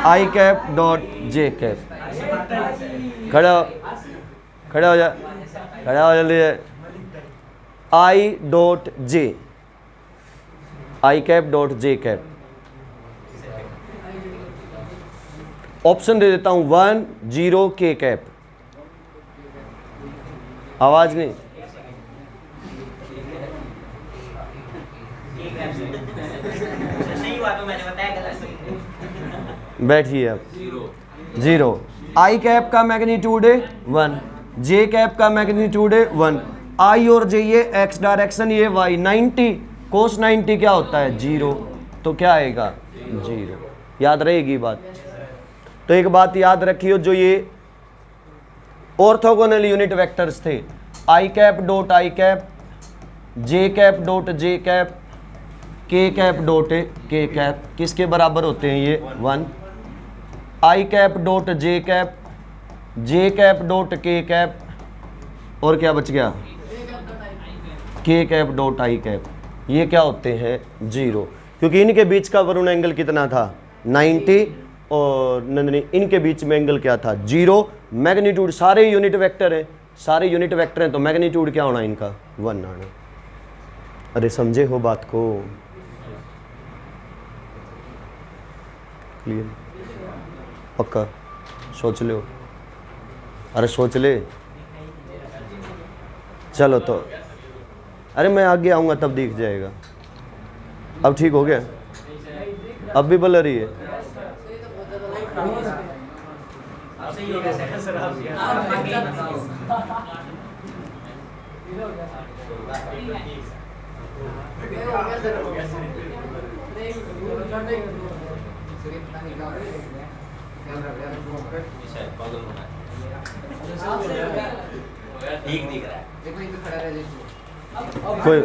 S1: I cap dot J cap. खड़ा हो जा, खड़ा हो जल्दी। I dot J, I cap dot J cap. Option दे देता हूं 1 0 के कैप। आवाज नहीं, बैठिए अब। 0 आई कैप का मैग्नीट्यूड है 1, जे कैप का मैग्नीट्यूड है 1। आई और जे ये एक्स डायरेक्शन, ये वाई। 90 कोस 90 क्या होता है, 0। तो क्या आएगा, 0। याद रहेगी बात। तो एक बात याद रखियो, जो ये ऑर्थोगोनल यूनिट वेक्टर्स थे, I cap dot I cap, J cap dot J cap, K cap dot K cap, किसके बराबर होते हैं ये, 1। I cap dot J cap, J cap dot K cap, और क्या बच गया, के कैप डॉट आई कैप। ये क्या होते हैं, 0, क्योंकि इनके बीच का वरुण एंगल कितना था, 90, और नंदनी इनके बीच में एंगल क्या था, 0। मैग्नीट्यूड, सारे यूनिट वेक्टर हैं, सारे यूनिट वेक्टर हैं, तो मैग्नीट्यूड क्या होना इनका, 1 आना। अरे समझे हो बात को, क्लियर, पक्का, सोच लो। अरे सोच ले, चलो तो, अरे मैं आगे आऊँगा तब दिख जाएगा। अब ठीक हो गया, अब भी ब्लर ही है।
S2: सही हो गया सर,
S3: ठीक दिख रहा है।
S1: कोई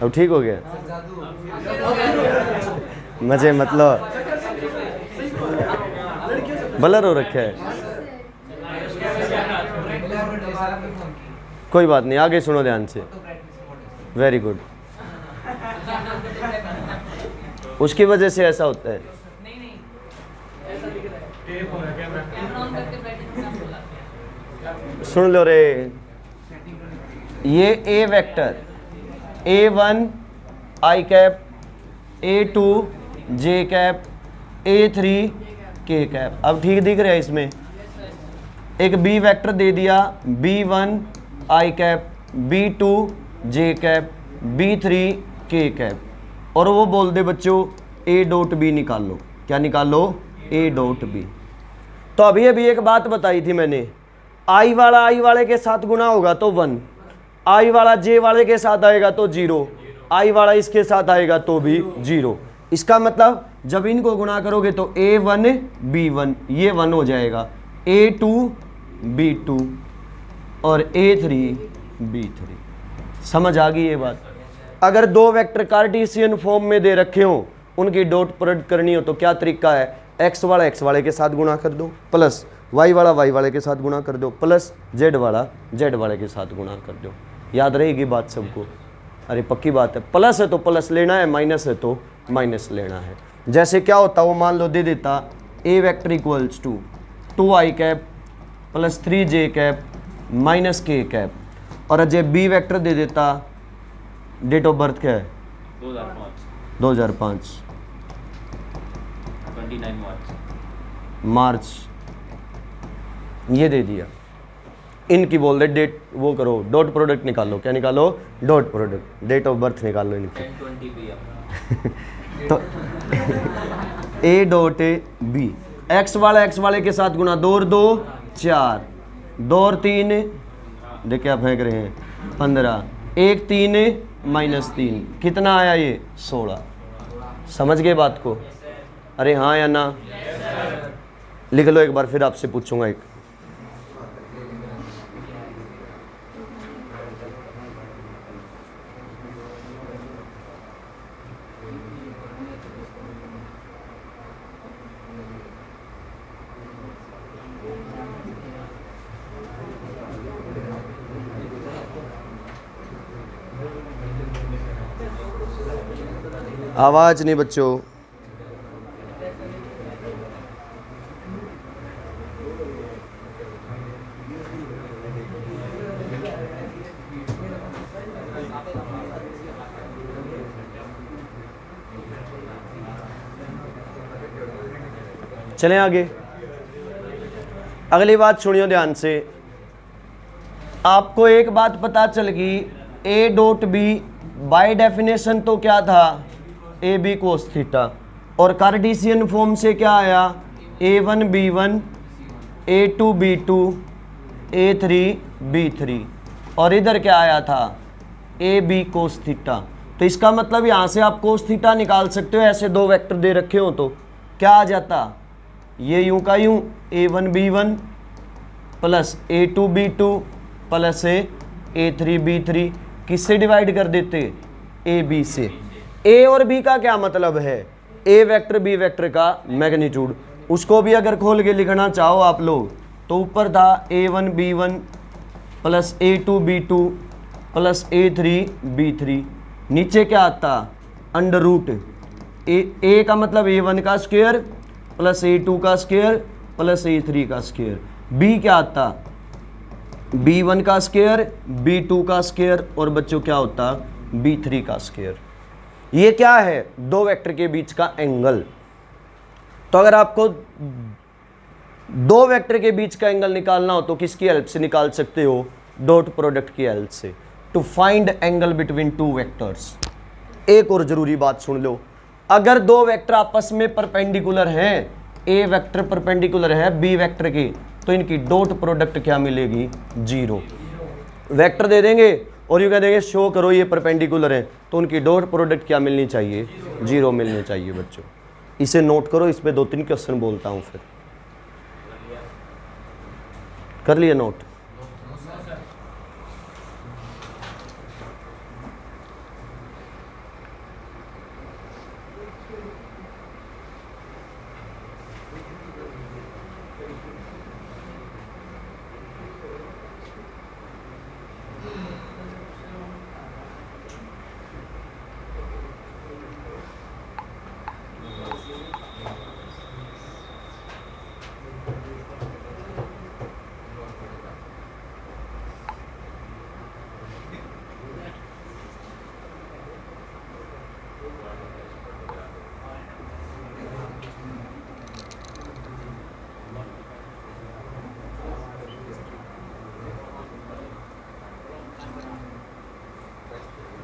S1: अब ठीक हो गया। मजे मतलब ब्लर हो रखा है। कोई बात नहीं, आगे सुनो ध्यान से। Very good. उसकी वजह से ऐसा होता है। सुन लो रे, ये A vector A1 I cap, A2 J cap, A3 K cap. अब ठीक दिख रहा है इसमें। एक बी वेक्टर दे दिया B1 I cap, B2 J cap, B3 K cap, और वो बोल दे बच्चों A डॉट B निकाल लो। क्या निकाल लो? A dot B। तो अभी अभी एक बात बताई थी मैंने, आई वाले के साथ गुना होगा तो 1, आई वाला जे वाले के साथ आएगा तो 0, आई वाला इसके साथ आएगा तो भी 0। इसका मतलब जब इनको गुना करोगे तो A1 B1 ये 1 हो जाएगा, A2 B2 और A3 B3। समझ आ गई ये बात? अगर दो वेक्टर कार्टेशियन फॉर्म में दे रखे हो, उनकी डॉट प्रोडक्ट करनी हो तो क्या तरीका है? एक्स वाले के साथ गुणा कर दो, प्लस वाई वाले के साथ गुणा कर दो, प्लस जेड वाले के साथ गुणा कर दो। याद रहेगी बात सबको? अरे पक्की बात है। प्लस है तो प्लस लेना है, माइनस है तो माइनस लेना है। जैसे क्या होता वो मान लो दे देता A vector equals to 2i cap plus 3j cap minus k cap, और अजय बी वेक्टर दे देता, डेट ऑफ बर्थ क्या है? 2005 मार्च, ये दे दिया। इनकी बोल दे डेट, वो करो डॉट प्रोडक्ट निकालो। क्या निकालो? Dot product, date of birth निकाल लो इनकी। तो ए डॉट बी, एक्स वाले के साथ गुना, 2 और 2 4, 2 और 3 देख क्या फेंक रहे हैं 15, 1 3 माइनस 3, कितना आया ये? 16। समझ गए बात को? अरे हाँ या ना? लिख लो एक बार, फिर आपसे पूछूंगा एक। आवाज नहीं बच्चों। चलें आगे। अगली बात सुनियो ध्यान से। आपको एक बात पता चल गई, a dot b by definition तो क्या था? ए बी कोस थीटा, और कार्टेशियन फॉर्म से क्या आया? A1 B1, A2 B2, A3 B3, और इधर क्या आया था? A b cos theta. तो इसका मतलब यहाँ से आप कोस थीटा निकाल सकते हो। ऐसे दो वेक्टर दे रखे हो तो क्या आ जाता? ये यूं का यूं A1 B1 plus A2 B2 plus A3 B3, किससे डिवाइड कर देते? ए बी से। ए और बी का क्या मतलब है? ए वेक्टर बी वेक्टर का मैग्नीट्यूड। उसको भी अगर खोल के लिखना चाहो आप लोग तो ऊपर था A1 B1 plus A2 B2 plus A3 B3, नीचे क्या आता? अंडर रूट ए का मतलब A1 का स्क्वायर प्लस A2 का स्क्वायर प्लस A3 का स्क्वायर। बी क्या आता? B1 का स्क्वायर, B2 का स्क्वायर, और बच्चों क्या होता? B3 का स्क्वायर। ये क्या है? दो वेक्टर के बीच का एंगल। तो अगर आपको दो वेक्टर के बीच का एंगल निकालना हो तो किसकी हेल्प से निकाल सकते हो? डॉट प्रोडक्ट की हेल्प से। To find angle between two vectors. एक और जरूरी बात सुन लो, अगर दो वेक्टर आपस में परपेंडिकुलर हैं ए वेक्टर परपेंडिकुलर है बी वेक्टर के, तो इनकी डॉट प्रोडक्ट क्या मिलेगी? 0। वेक्टर दे देंगे और ये कह देंगे शो करो ये परपेंडिकुलर है, तो उनकी डॉट प्रोडक्ट क्या मिलनी चाहिए? 0 मिलनी चाहिए बच्चों। इसे नोट करो, इस पे 2-3 क्वेश्चन बोलता हूँ फिर। कर लिया नोट?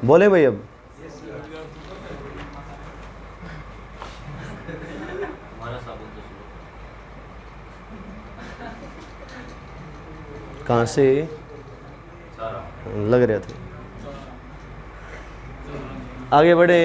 S1: बोले भाई अब
S3: हमारा साबुन तो शुरू।
S1: कहाँ से
S3: सारा
S1: लग रहे थे? आगे बढ़े।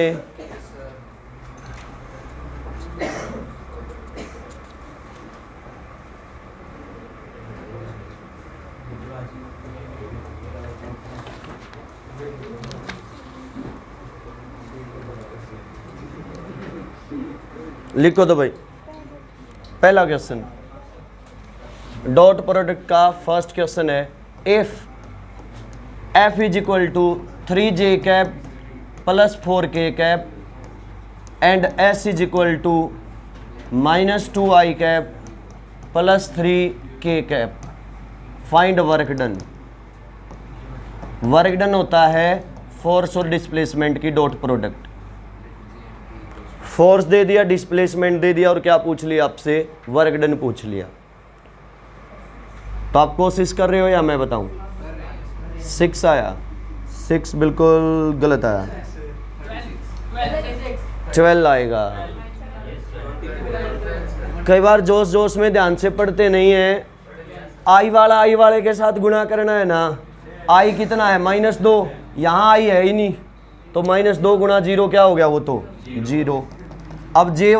S1: लिखो तो भाई, पहला क्वेश्चन डॉट प्रोडक्ट का फर्स्ट क्वेश्चन है, if f is equal to 3j cap plus 4k cap and s is equal to -2i cap plus 3k cap, find work done. Work done होता है फोर्स और displacement की dot product. Force दे दिया, displacement दे दिया और क्या पूछ लिया आपसे? वर्क डन पूछ लिया। तो आप कोशिश कर रहे हो या मैं बताऊं? 6 आया, 6 बिल्कुल गलत आया, 12 आएगा। कई बार जोश जोश में ध्यान से पढ़ते नहीं है। आई वाले के साथ गुणा करना है ना। आई कितना है? -2। यहाँ आई है ही नहीं, तो -2 गुणा 0 क्या हो गया? वो तो 0। अब जे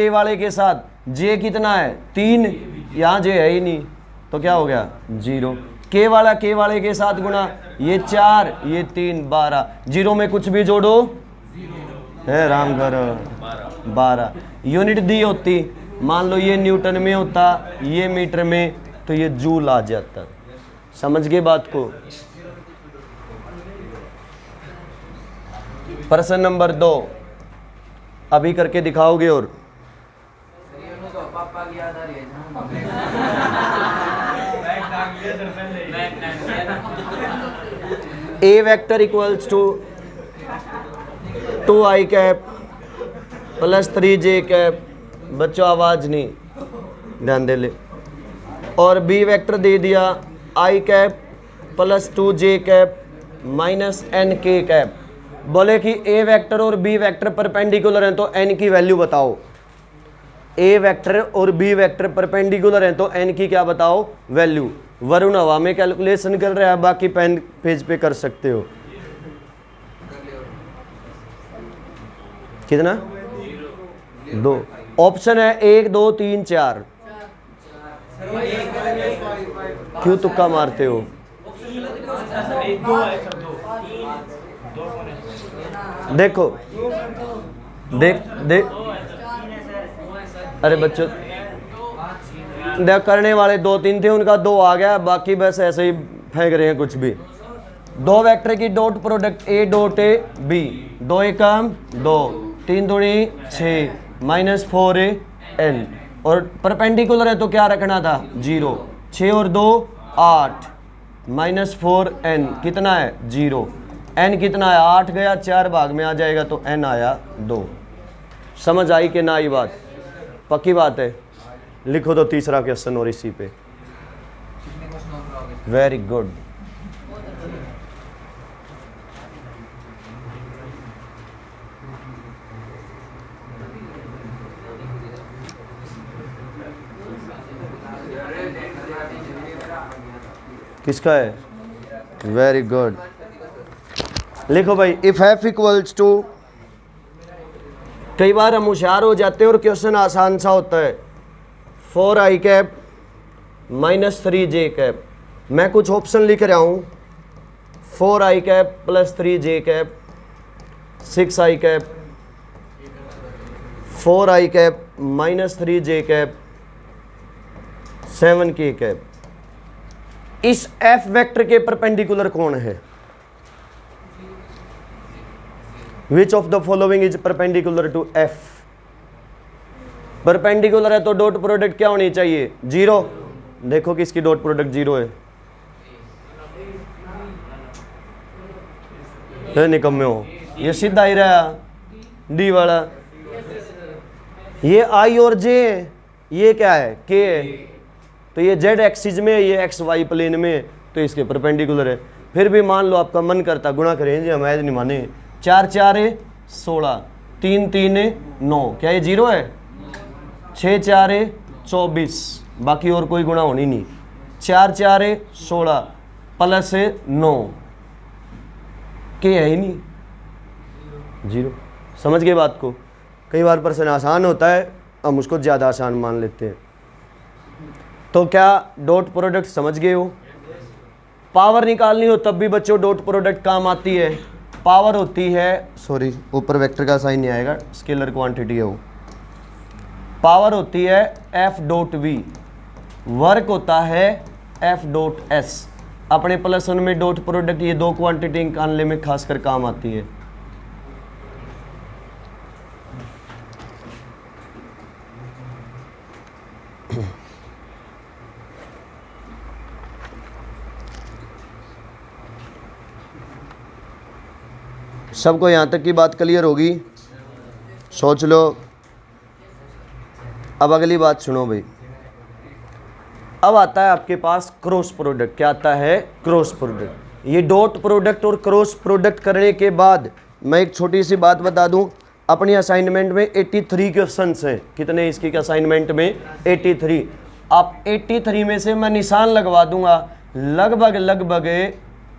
S1: वाले के साथ जे कितना है? 3, यहाँ जे है ही नहीं, तो क्या हो गया? 0। के वाले के साथ गुणा, ये 4 ये 3 12, 0 में कुछ भी जोड़ो है रामघर 12। यूनिट दी होती, मान लो ये न्यूटन में होता, ये मीटर में, तो ये जूल आ जाता। समझ गए बात को? प्रश्न नंबर 2 अभी करके दिखाओगे और A vector equals to 2i cap plus 3j cap, बच्चों आवाज नहीं, ध्यान दे ले। और बी वेक्टर दे दिया i cap plus 2j cap minus nk cap. बोले कि ए वेक्टर और बी वेक्टर परपेंडिकुलर हैं, तो n की वैल्यू बताओ। ए वेक्टर और बी वेक्टर परपेंडिकुलर हैं, तो n की क्या बताओ? वैल्यू। वरुण हवा में कैलकुलेशन कर रहा है, बाकी पेन पेज पे कर सकते हो। कितना? 2 ऑप्शन है, 1 2 3 4। क्यों तुक्का मारते हो? देखो देख अरे बच्चों, देख करने वाले 2-3 थे, उनका 2 आ गया, बाकी बस ऐसे ही फेंक रहे हैं कुछ भी। 2 वेक्टर की dot product a dot a b, 2 एकम 2, 3 दूनी 6 -4 n, और परपेंडिकुलर है तो क्या रखना था? 0। 6 और 2 8 -4 n कितना है? 0। n कितना है? 8 गया, 4 भाग में आ जाएगा, तो n आया 2। समझ आई कि ना? ये बात पक्की बात है। लिखो तो तीसरा क्वेश्चन और इसी पे। Very good. किसका है? Very good. लिखो भाई, इफ एफ इक्वल्स टू, कई बार हम होशियार हो जाते हैं और क्वेश्चन आसान सा होता है, 4i cap minus 3j cap. मैं कुछ ऑप्शन लिख रहा हूँ, 4i cap plus 3j cap, 6i cap, 4i cap minus 3j cap, 7k cap. इस f वेक्टर के परपेंडिकुलर कौन है? Which of the following is perpendicular to f? Perpendicular है तो डॉट प्रोडक्ट क्या होनी चाहिए? 0। देखो किसकी डॉट प्रोडक्ट 0 है निकम्मे हो, ये सीधा ही रहा डी वाला। ये i और j है, ये क्या है? k है। तो ये z एक्सिस में है, ये x y प्लेन में है, तो इसके परपेंडिकुलर है। फिर भी मान लो आपका मन करता गुणा करें जी, हम ऐसे नहीं माने। 4 4 है 16, 3 3 है 9, क्या ये 0 है? 6 4 है 24, बाकी और कोई गुणा होनी नहीं। 4 4 है 16 प्लस है 9, के है ही नहीं, 0। समझ गए बात को? कई बार प्रश्न आसान होता है, हम उसको ज़्यादा आसान मान लेते हैं। तो क्या डॉट प्रोडक्ट समझ गए हो? पावर निकालनी हो तब भी बच्चों डॉट प्रोडक्ट काम आती है। पावर होती है, सॉरी ऊपर वेक्टर का साइन नहीं आएगा, स्केलर क्वांटिटी है वो। पावर होती है एफ डॉट वी, वर्क होता है एफ डॉट एस। अपने प्लस वन में डॉट प्रोडक्ट ये दो क्वांटिटी निकालने में खासकर काम आती है। सबको यहाँ तक की बात क्लियर होगी? सोच लो। अब अगली बात सुनो भाई। अब आता है आपके पास क्रॉस प्रोडक्ट। क्या आता है? Cross product. ये डॉट प्रोडक्ट और क्रॉस प्रोडक्ट करने के बाद मैं एक छोटी सी बात बता दूं, अपनी असाइनमेंट में 83 क्वेश्चंस हैं। कितने इसकी असाइनमेंट में? 83। आप 83 में से मैं निशान लगवा दूंगा, लगभग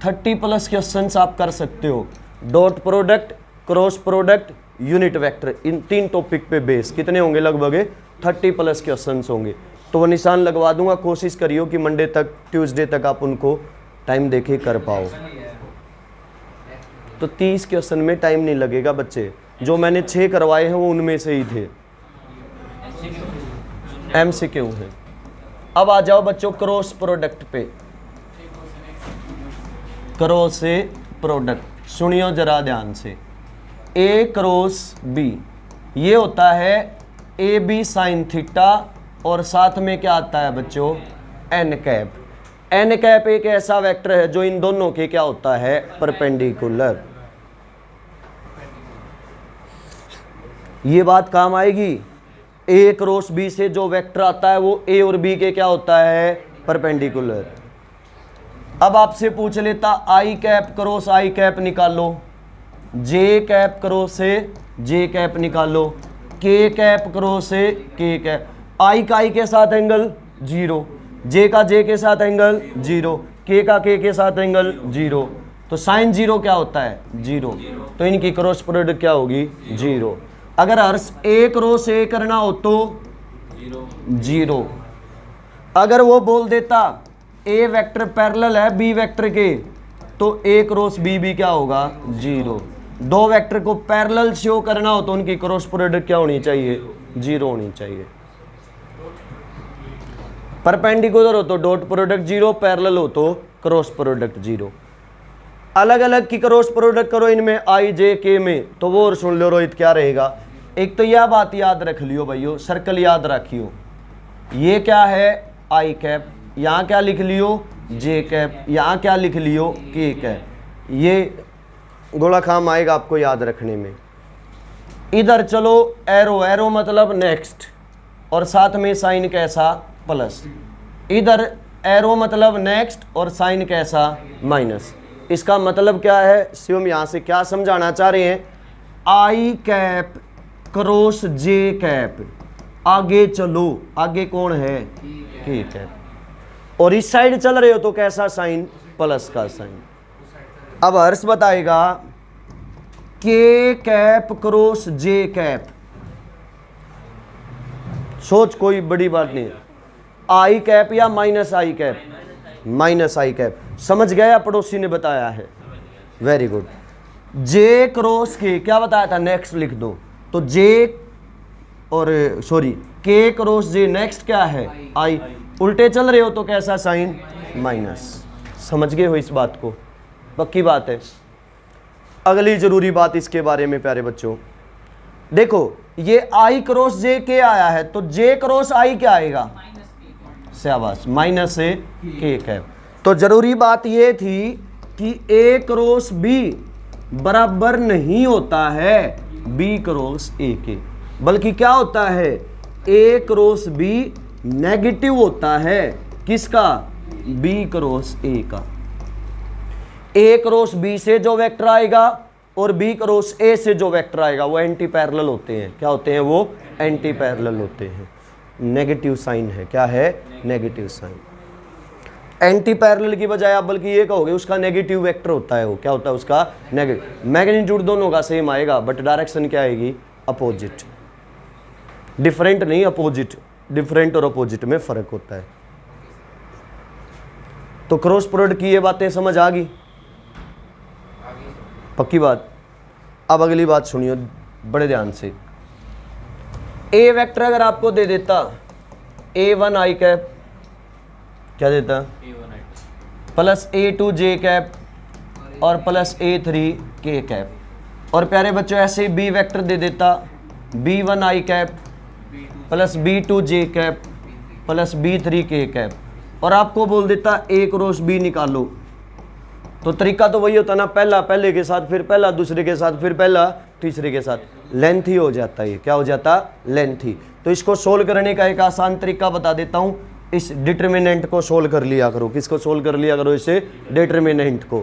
S1: 30 प्लस क्वेश्चंस आप कर सकते हो। Dot product, cross product, unit vector, इन 3 टॉपिक पे बेस कितने होंगे? लगभग 30 प्लस क्वेश्चंस होंगे। तो वो निशान लगवा दूंगा, कोशिश करियो कि मंडे तक, ट्यूसडे तक आप उनको टाइम देके कर पाओ। तो 30 क्वेश्चन में टाइम नहीं लगेगा बच्चे। जो मैंने 6 करवाए हैं वो उनमें से ही थे, MCQ है। अब आ जाओ बच्चों क्रॉस प्रोडक्ट पे। क्रॉस से प्रोडक्ट सुनियो जरा ध्यान से। A क्रॉस B, ये होता है AB साइन थीटा, और साथ में क्या आता है बच्चों? N cap. N कैप एक ऐसा वेक्टर है जो इन दोनों के क्या होता है? परपेंडिकुलर। ये बात काम आएगी। A क्रॉस B से जो वेक्टर आता है वो A और B के क्या होता है? परपेंडिकुलर। अब आपसे पूछ लेता I cap cross I cap निकालो, J कैप क्रॉस से J कैप निकालो, K कैप क्रॉस से K कैप। I का I के साथ एंगल 0, J का J के साथ एंगल 0, K का K के साथ एंगल 0। तो साइन 0 क्या होता है? 0। तो इनकी क्रॉस प्रोडक्ट क्या होगी? 0। अगर अर्स A क्रॉस A करना हो तो 0। अगर वो बोल देता A वेक्टर पैरेलल है B वेक्टर के, तो A क्रॉस B भी क्या होगा? 0। दो वेक्टर को पैरेलल शो करना हो तो उनकी क्रॉस प्रोडक्ट क्या होनी चाहिए? 0 होनी चाहिए। परपेंडिकुलर हो तो डॉट प्रोडक्ट 0, पैरेलल हो तो क्रॉस प्रोडक्ट 0। अलग अलग की क्रॉस प्रोडक्ट करो इनमें I J K में, तो वो और सुन लो रोहित क्या रहेगा। एक तो यह बात याद रख लियो भाइयों, सर्कल याद रखियो। ये क्या है? I cap. यहाँ क्या लिख लियो? J cap. यहाँ क्या लिख लियो? K cap. ये गोला खाम आएगा आपको याद रखने में। इधर चलो एरो, एरो मतलब नेक्स्ट, और साथ में साइन कैसा? प्लस। इधर एरो मतलब नेक्स्ट और साइन कैसा? माइनस। इसका मतलब क्या है? शिवम यहाँ से क्या समझाना चाह रहे हैं? I cap cross J cap, आगे चलो, आगे कौन है? K cap. और इस साइड चल रहे हो तो कैसा साइन, प्लस का साइन। अब हर्ष बताएगा के कैप क्रॉस जे कैप, सोच कोई बड़ी बात नहीं, आई कैप या माइनस आई कैप, माइनस आई कैप, समझ गया पड़ोसी ने बताया है, वेरी गुड। जे क्रॉस के क्या बताया था, नेक्स्ट लिख दो, तो जे और सॉरी के क्रॉस जे नेक्स्ट क्या है, आई, उल्टे चल रहे हो तो कैसा साइन, माइनस। समझ गए हो इस बात को, पक्की बात है। अगली जरूरी बात इसके बारे में प्यारे बच्चों, देखो ये आई क्रॉस जे के आया है तो जे क्रॉस आई क्या आएगा, शाबाश, माइनस ए के कैप। तो जरूरी बात ये थी कि ए क्रॉस बी बराबर नहीं होता है बी क्रॉस ए के, बल्कि क्या होता है, ए क्रॉस बी नेगेटिव होता है किसका, बी क्रॉस ए का। ए क्रॉस बी से जो वेक्टर आएगा और बी क्रॉस ए से जो वेक्टर आएगा वो एंटी पैरेलल होते हैं, क्या होते हैं, वो एंटी पैरेलल होते हैं। नेगेटिव साइन है, क्या है, नेगेटिव साइन। एंटी पैरेलल की बजाय आप बल्कि ये कहोगे उसका नेगेटिव वेक्टर होता है, वो क्या होता है उसका नेगेटिव। मैग्नीट्यूड दोनों का सेम आएगा बट डायरेक्शन क्या आएगी, अपोजिट, डिफरेंट नहीं अपोजिट, डिफरेंट और अपोजिट में फर्क होता है। तो क्रॉस प्रोडक्ट की ये बातें समझ आ गई, पक्की बात। अब अगली बात सुनियो बड़े ध्यान से, ए वेक्टर अगर आपको दे देता A1 आई कैप, क्या देता, प्लस A2 जे कैप और प्लस A3 के कैप, और प्यारे बच्चों ऐसे बी वेक्टर दे देता B1 आई कैप प्लस B2 जे कैप प्लस B3 के कैप, और आपको बोल देता A क्रॉस B निकालो, तो तरीका तो वही होता ना, पहला पहले के साथ, फिर पहला दूसरे के साथ, फिर पहला तीसरे के साथ, लेंथी हो जाता है ये, क्या हो जाता, लेंथी। तो इसको सोल्व करने का एक आसान तरीका बता देता हूँ, इस डिटर्मिनेंट को सोल्व कर लिया करो। किसको सोल्व कर लिया करो, इसे डिटर्मिनेंट को।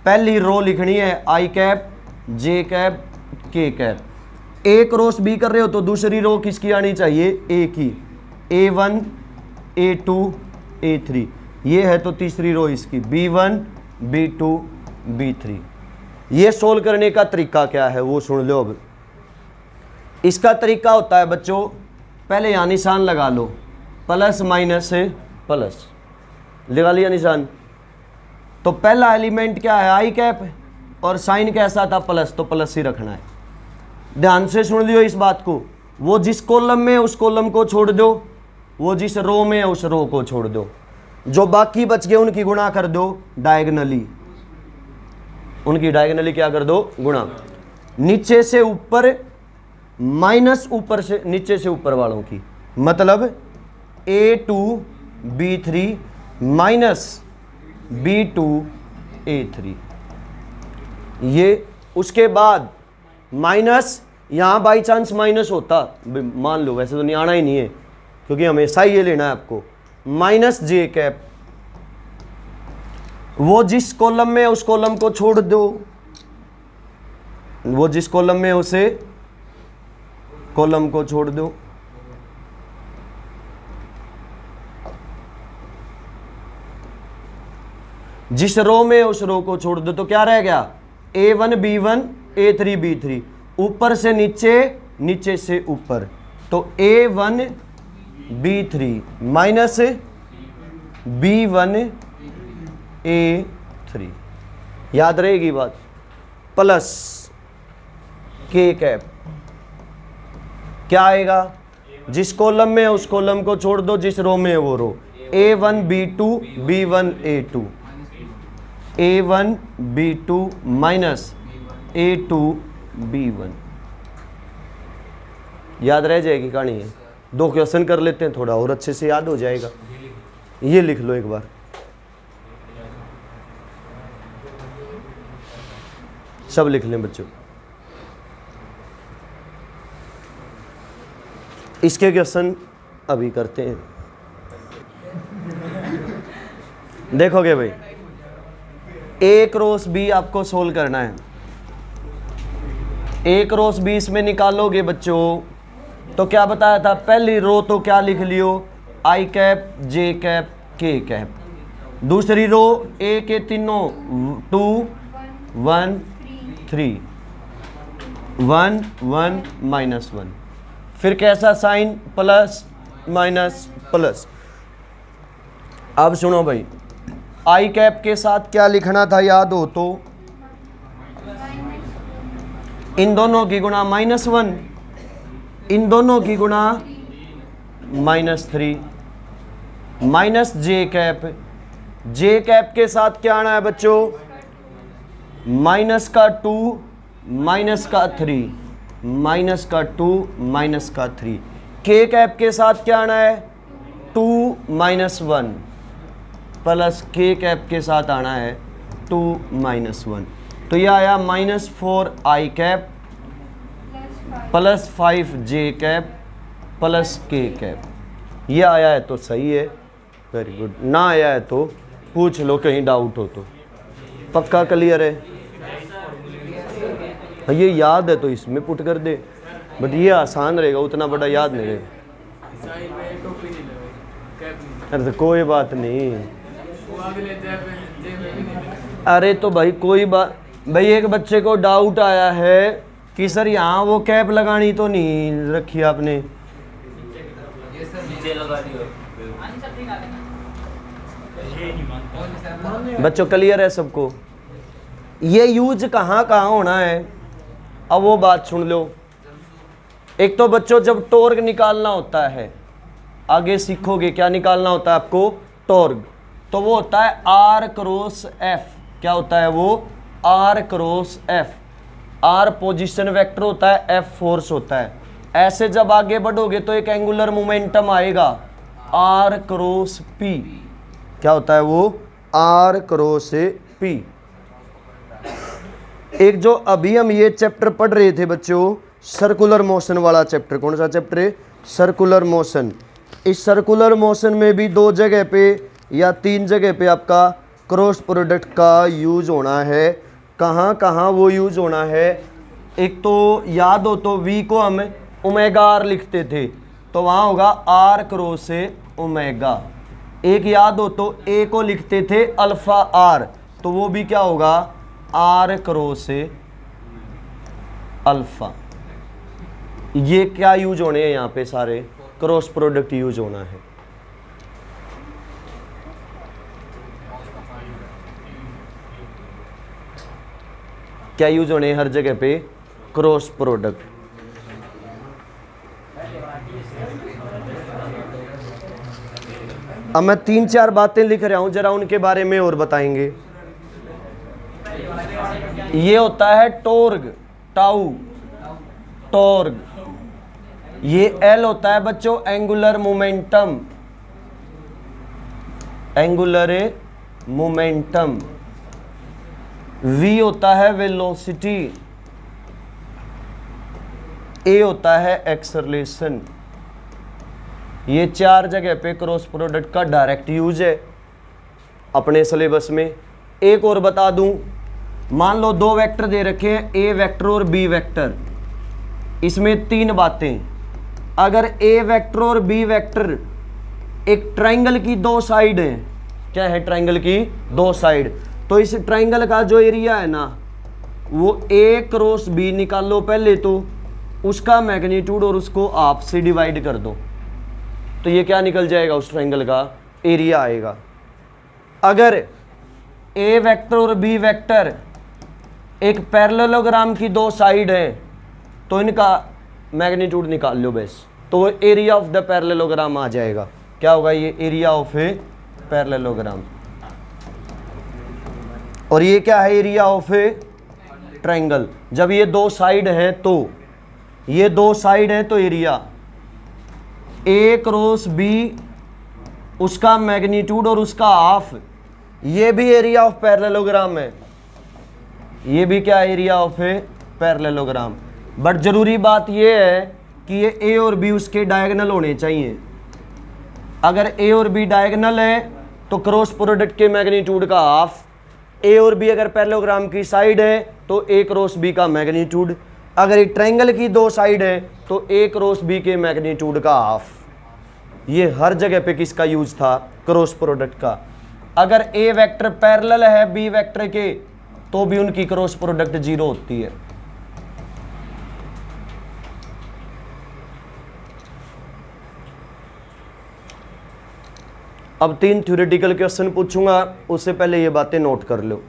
S1: पहली रो लिखनी है आई cap J cap K cap. ए क्रॉस बी कर रहे हो तो दूसरी रो किसकी आनी चाहिए, ए की, A1 A2 A3, ये है तो तीसरी रो इसकी B1 B2 B3। ये सोल्व करने का तरीका क्या है वो सुन लो। अब इसका तरीका होता है बच्चों, पहले यहाँ निशान लगा लो, प्लस माइनस से प्लस, लगा लिया निशान। तो पहला एलिमेंट क्या है, आई कैप, और साइन कैसा था, प्लस, तो प्लस ही रखना है। ध्यान से सुन लियो इस बात को, वो जिस कॉलम में उस कॉलम को छोड़ दो, वो जिस रो में उस रो को छोड़ दो, जो बाकी बच गए उनकी गुणा कर दो डायगनली, उनकी डायगनली क्या कर दो, गुणा। नीचे से ऊपर माइनस ऊपर से नीचे से ऊपर वालों की, मतलब A2 B3 minus B2 A3, ये उसके बाद माइनस, यहाँ बाई चांस माइनस होता, मान लो वैसे तो नहीं आना ही नहीं है क्योंकि हमेशा ये लेना है आपको, माइनस जे कैप, वो जिस कॉलम में उस कॉलम को छोड़ दो, वो जिस कॉलम में उसे कॉलम को छोड़ दो, जिस रो में उस रो को छोड़ दो, तो क्या रह गया, A1 B1 A3 B3, ऊपर से नीचे नीचे से ऊपर, तो A1 B3 minus B1 A3, याद रहेगी बात, प्लस के कैप, क्या आएगा, जिस कॉलम में उस कॉलम को छोड़ दो, जिस रो में वो रो, A1 B2 B1 A2, A1 B2 minus A2 B1, याद रह जाएगी कहानी है। दो क्वेश्चन कर लेते हैं, थोड़ा और अच्छे से याद हो जाएगा। ये लिख लो एक बार, सब लिख लें बच्चों। इसके क्वेश्चन अभी करते हैं, देखोगे भाई। ए क्रॉस बी आपको सोल्व करना है, ए क्रॉस बी इसमें निकालोगे बच्चों तो क्या बताया था, पहली रो तो क्या लिख लियो, आई cap J cap K cap, दूसरी रो ए के तीनों 2 1 3 1 1 -1। फिर कैसा साइन, प्लस माइनस प्लस। अब सुनो भाई, आई कैप के साथ क्या लिखना था याद हो तो, इन दोनों की गुणा -1, इन दोनों की गुणा -3 माइनस जे कैप। जे कैप के साथ क्या आना है बच्चों, माइनस का 2 माइनस का 3, माइनस का 2 माइनस का 3। के कैप के साथ क्या आना है, 2 -1 प्लस के कैप के साथ आना है 2 -1। तो यह आया -4 आई कैप प्लस 5 जे कैप प्लस के कैप। ये आया है तो सही है, वेरी गुड। ना आया है तो पूछ लो, कहीं डाउट हो तो। पक्का क्लियर है? ये याद है तो इसमें पुट कर दे, बट ये आसान रहेगा, उतना बड़ा याद नहीं रहेगा।
S2: साहिल में टोपी नहीं लगे, कैप नहीं।
S1: अरे तो कोई बात नहीं,
S2: वो आगे ले जेब में भी नहीं लगे।
S1: अरे तो भाई कोई बात, भाई एक बच्चे को डाउट आया है कि सर यहाँ वो कैप लगानी तो नहीं रखी आपने।
S3: नीचे लगा दियो।
S1: बच्चों क्लियर है सबको? ये यूज कहाँ कहाँ होना है, अब वो बात सुन लो। एक तो बच्चों जब टॉर्क निकालना होता है, आगे सीखोगे क्या निकालना होता है आपको, टॉर्क। तो वो होता है R क्रॉस F। क्या होता है वो, R cross F। R position vector होता है, F फोर्स होता है। ऐसे जब आगे बढ़ोगे तो एक एंगुलर मोमेंटम आएगा R क्रॉस P। क्या होता है वो, R क्रॉस P। एक जो अभी हम ये चैप्टर पढ़ रहे थे बच्चों, सर्कुलर मोशन वाला चैप्टर, कौन सा चैप्टर है, सर्कुलर मोशन। इस सर्कुलर मोशन में भी 2 जगह पे या 3 जगह पे आपका क्रॉस प्रोडक्ट का यूज होना है। कहाँ कहाँ वो यूज होना है, एक तो याद हो तो V को हम ओमेगा R लिखते थे, तो वहाँ होगा R क्रॉस ओमेगा। एक याद हो तो A को लिखते थे अल्फा R, तो वो भी क्या होगा, R क्रॉस अल्फा। ये क्या यूज होने हैं यहाँ पे, सारे क्रॉस प्रोडक्ट यूज होना है। क्या यूज होने हैं हर जगह पे, क्रॉस प्रोडक्ट। अब मैं 3-4 बातें लिख रहा हूं, जरा उनके बारे में और बताएंगे। ये होता है टॉर्क, टाउ, टॉर्क। ये L होता है बच्चों angular momentum, angular momentum. V होता है वेलोसिटी, A होता है एक्सेलरेशन। ये 4 जगह पे क्रॉस प्रोडक्ट का डायरेक्ट यूज है अपने सिलेबस में। एक और बता दूं, मान लो 2 वेक्टर दे रखे हैं, A वेक्टर और B वेक्टर। इसमें 3 बातें, अगर A वेक्टर और B वेक्टर एक ट्रायंगल की 2 साइड हैं, क्या है, ट्रायंगल की 2 साइड, तो इस ट्रायंगल का जो एरिया है ना, वो A क्रॉस B निकालो पहले, तो उसका मैग्नीट्यूड और उसको आप से डिवाइड कर दो, तो ये क्या निकल जाएगा, उस ट्रायंगल का एरिया आएगा। अगर A वेक्टर और B वेक्टर एक पैरेललोग्राम की 2 साइड है, तो इनका मैग्नीट्यूड निकाल लो बस, तो वो एरिया ऑफ द पैरेललोग्राम आ जाएगा। क्या होगा, ये एरिया ऑफ ए पैरेललोग्राम। और ये क्या है, एरिया ऑफ ए ट्रायंगल। जब ये 2 साइड हैं, तो ये 2 साइड हैं, तो एरिया A क्रॉस B, उसका मैग्नीट्यूड और उसका हाफ, ये भी एरिया ऑफ पैरेललोग्राम है। ये भी क्या, area of a parallelogram. But जरूरी बात ये है कि ये A और B उसके डायगोनल होने चाहिए। अगर A और B डायगोनल है तो क्रॉस प्रोडक्ट के मैग्नीट्यूड का हाफ। A और B अगर पैरेललोग्राम की साइड है तो A क्रॉस B का मैग्नीट्यूड। अगर एक ट्रायंगल की 2 साइड है तो A क्रॉस B के मैग्नीट्यूड का हाफ। ये हर जगह पे किसका यूज था, क्रॉस प्रोडक्ट का। अगर ए वेक्टर पैरेलल है बी वेक्टर के तो भी उनकी क्रॉस प्रोडक्ट 0 होती है। अब 3 थ्योरेटिकल क्वेश्चन पूछूंगा, उससे पहले ये बातें नोट कर लो।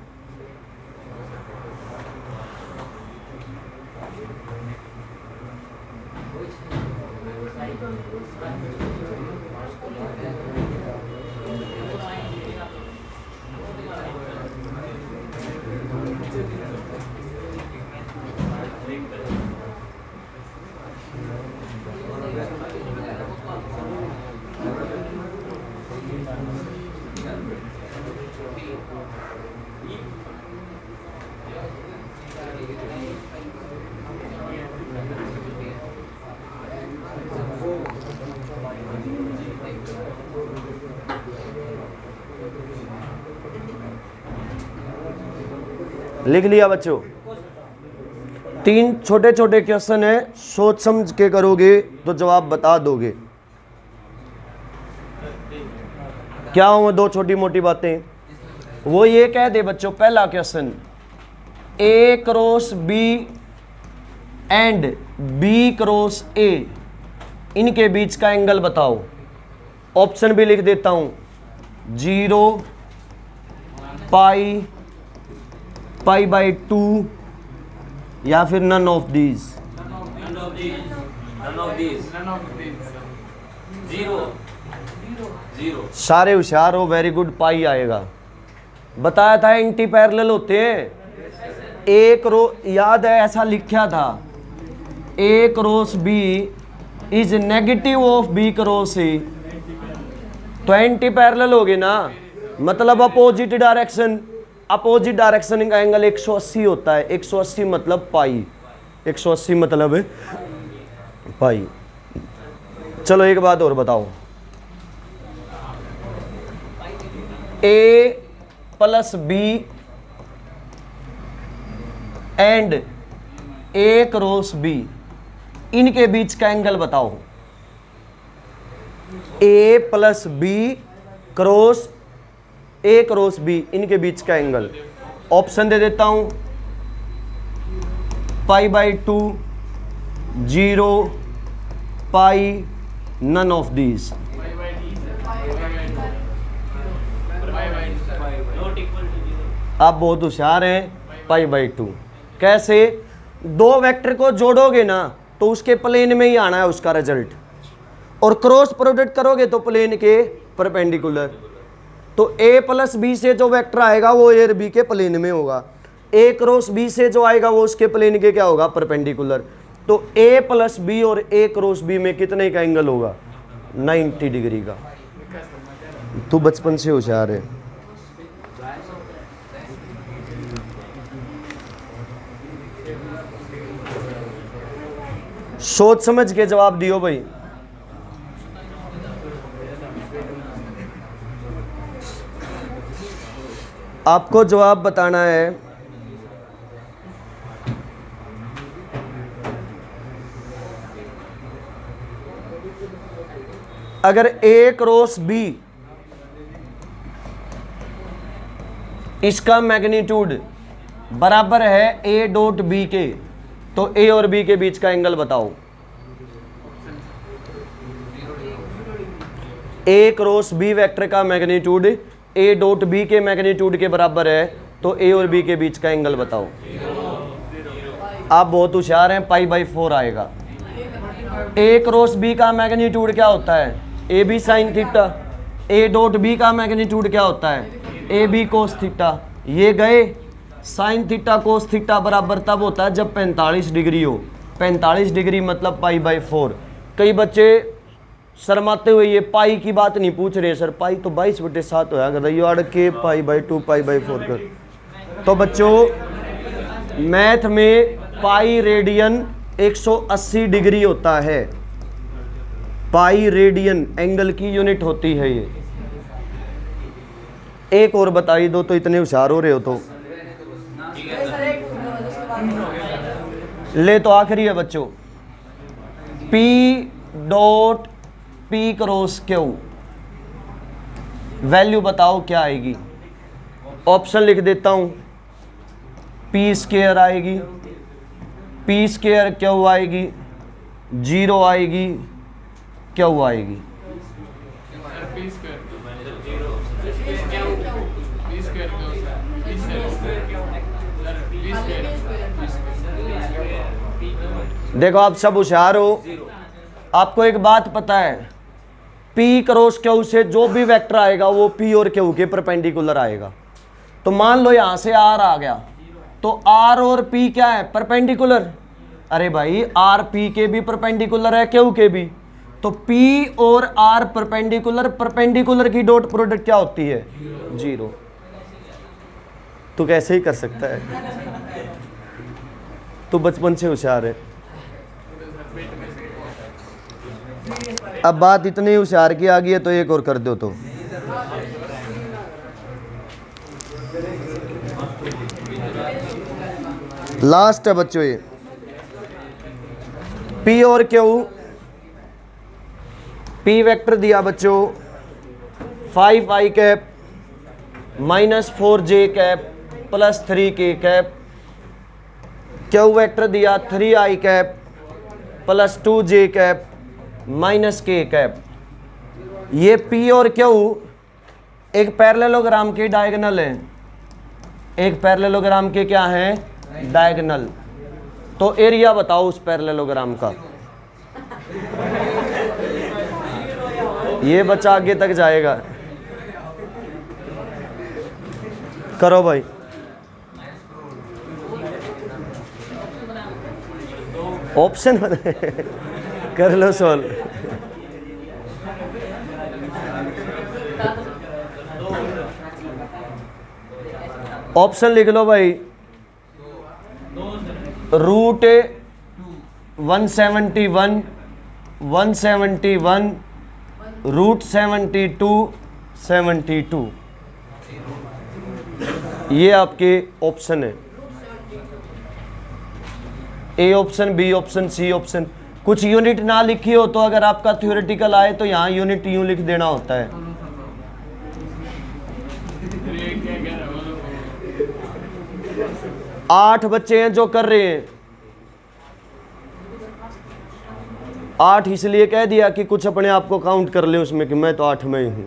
S1: लिख लिया बच्चों? 3 छोटे छोटे क्वेश्चन है, सोच समझ के करोगे तो जवाब बता दोगे। क्या हो 2 छोटी मोटी बातें? वो ये कह दे बच्चों, पहला question a cross b and b cross a, इनके बीच का एंगल बताओ। ऑप्शन भी लिख देता हूं, 0, पाई, पाई बाई 2 या फिर नन ऑफ दीज। सारे होशियार हो, वेरी गुड, पाई आएगा। बताया था एंटी पैरेलल होते हैं। एक रो याद है ऐसा लिखा था, A cross B is negative of B cross A, तो एंटी पैरेलल हो गए ना, मतलब अपोजिट डायरेक्शन। अपोजिट डायरेक्शन का एंगल 180 होता है। 180 मतलब पाई, 180 मतलब है पाई। चलो एक बात और बताओ, A plus B and A cross B, इनके बीच का एंगल बताओ। A plus B cross A cross B, इनके बीच का एंगल। ऑप्शन दे देता हूं, pi by 2, 0, pi, none of these. आप बहुत होशियार हैं। पाई बाई 2 कैसे? 2 वेक्टर को जोड़ोगे ना तो उसके प्लेन में ही आना है उसका रिजल्ट, और क्रॉस प्रोडक्ट करोगे तो प्लेन के परपेंडिकुलर। तो ए प्लस बी से जो वेक्टर आएगा वो ए और बी के प्लेन में होगा, ए क्रॉस बी से जो आएगा वो उसके प्लेन के क्या होगा? परपेंडिकुलर। तो ए प्लस बी और ए क्रॉस बी में कितने का एंगल होगा? 90 डिग्री का। तू बचपन से होशियार है। सोच समझ के जवाब दियो भाई। आपको जवाब बताना है। अगर ए क्रॉस बी इसका मैग्नीट्यूड बराबर है ए डॉट बी के, तो ए और बी के बीच का एंगल बताओ। ए क्रॉस बी वेक्टर का मैग्नीट्यूड ए डॉट बी के मैग्नीट्यूड के बराबर है, तो ए और बी के बीच का एंगल बताओ। आप बहुत होशियार हैं, पाई बाई 4 आएगा। ए क्रॉस बी का मैग्नीट्यूड क्या होता है? A B sine theta. A dot b का मैग्नीट्यूड क्या होता है? A b cos theta. ये गए, साइन थीटा कोस थीटा बराबर तब होता है जब 45 डिग्री हो। 45 डिग्री मतलब पाई बाई 4। कई बच्चे शर्माते हुए ये पाई की बात नहीं पूछ रहे, सर पाई तो 22/7 होया करता, ये अड़ के पाई बाई 2 पाई बाई 4 कर। तो बच्चों मैथ में पाई रेडियन 180 डिग्री होता है। पाई रेडियन एंगल की यूनिट होती है ये। एक और बताई दो तो इतने होशियार हो रहे हो तो। ले तो आखिरी है बच्चों, P dot P cross Q. Value बताओ क्या आएगी। ऑप्शन लिख देता हूँ, पी स्क्वायर आएगी, पी स्क्वायर क्यू आएगी, 0 आएगी, क्यू आएगी।
S2: पी स्क्वायर
S1: देखो आप सब होशियार हो, आपको एक बात पता है, पी क्रॉस क्यू से जो भी वेक्टर आएगा वो पी और क्यू के परपेंडिकुलर आएगा। तो मान लो यहां से आर आ गया, तो आर और पी क्या है, परपेंडिकुलर। अरे भाई आर पी के भी परपेंडिकुलर है, क्यू के भी। तो पी और आर परपेंडिकुलर, परपेंडिकुलर की डॉट प्रोडक्ट क्या होती है, 0। तू कैसे ही कर सकता है, तू बचपन से होशियार है। अब बात इतनी होशियार की आ गई है तो एक और कर दो तो। लास्ट है बच्चों ये, पी और क्यू। पी वेक्टर दिया बच्चों 5i cap -4j cap +3k cap. Q vector दिया 3i cap +2j cap -k cap. ये P और Q एक पैरेललोग्राम के डायगोनल है, एक पैरेललोग्राम के क्या हैं, डायगोनल। तो एरिया बताओ उस पैरेललोग्राम का। ये बच्चा आगे तक जाएगा, करो भाई। ऑप्शन कर लो सॉल्व। ऑप्शन लिख लो भाई, रूट 171, 171, रूट 72, 72। ये आपके ऑप्शन है, a option, b option, c option. कुछ यूनिट ना लिखी हो तो अगर आपका थ्योरेटिकल आए तो यहाँ यूनिट यूं लिख देना होता है। आठ बच्चे हैं जो कर रहे हैं, 8 इसलिए कह दिया कि कुछ अपने आप को काउंट कर ले उसमें कि मैं तो 8 में ही हूं।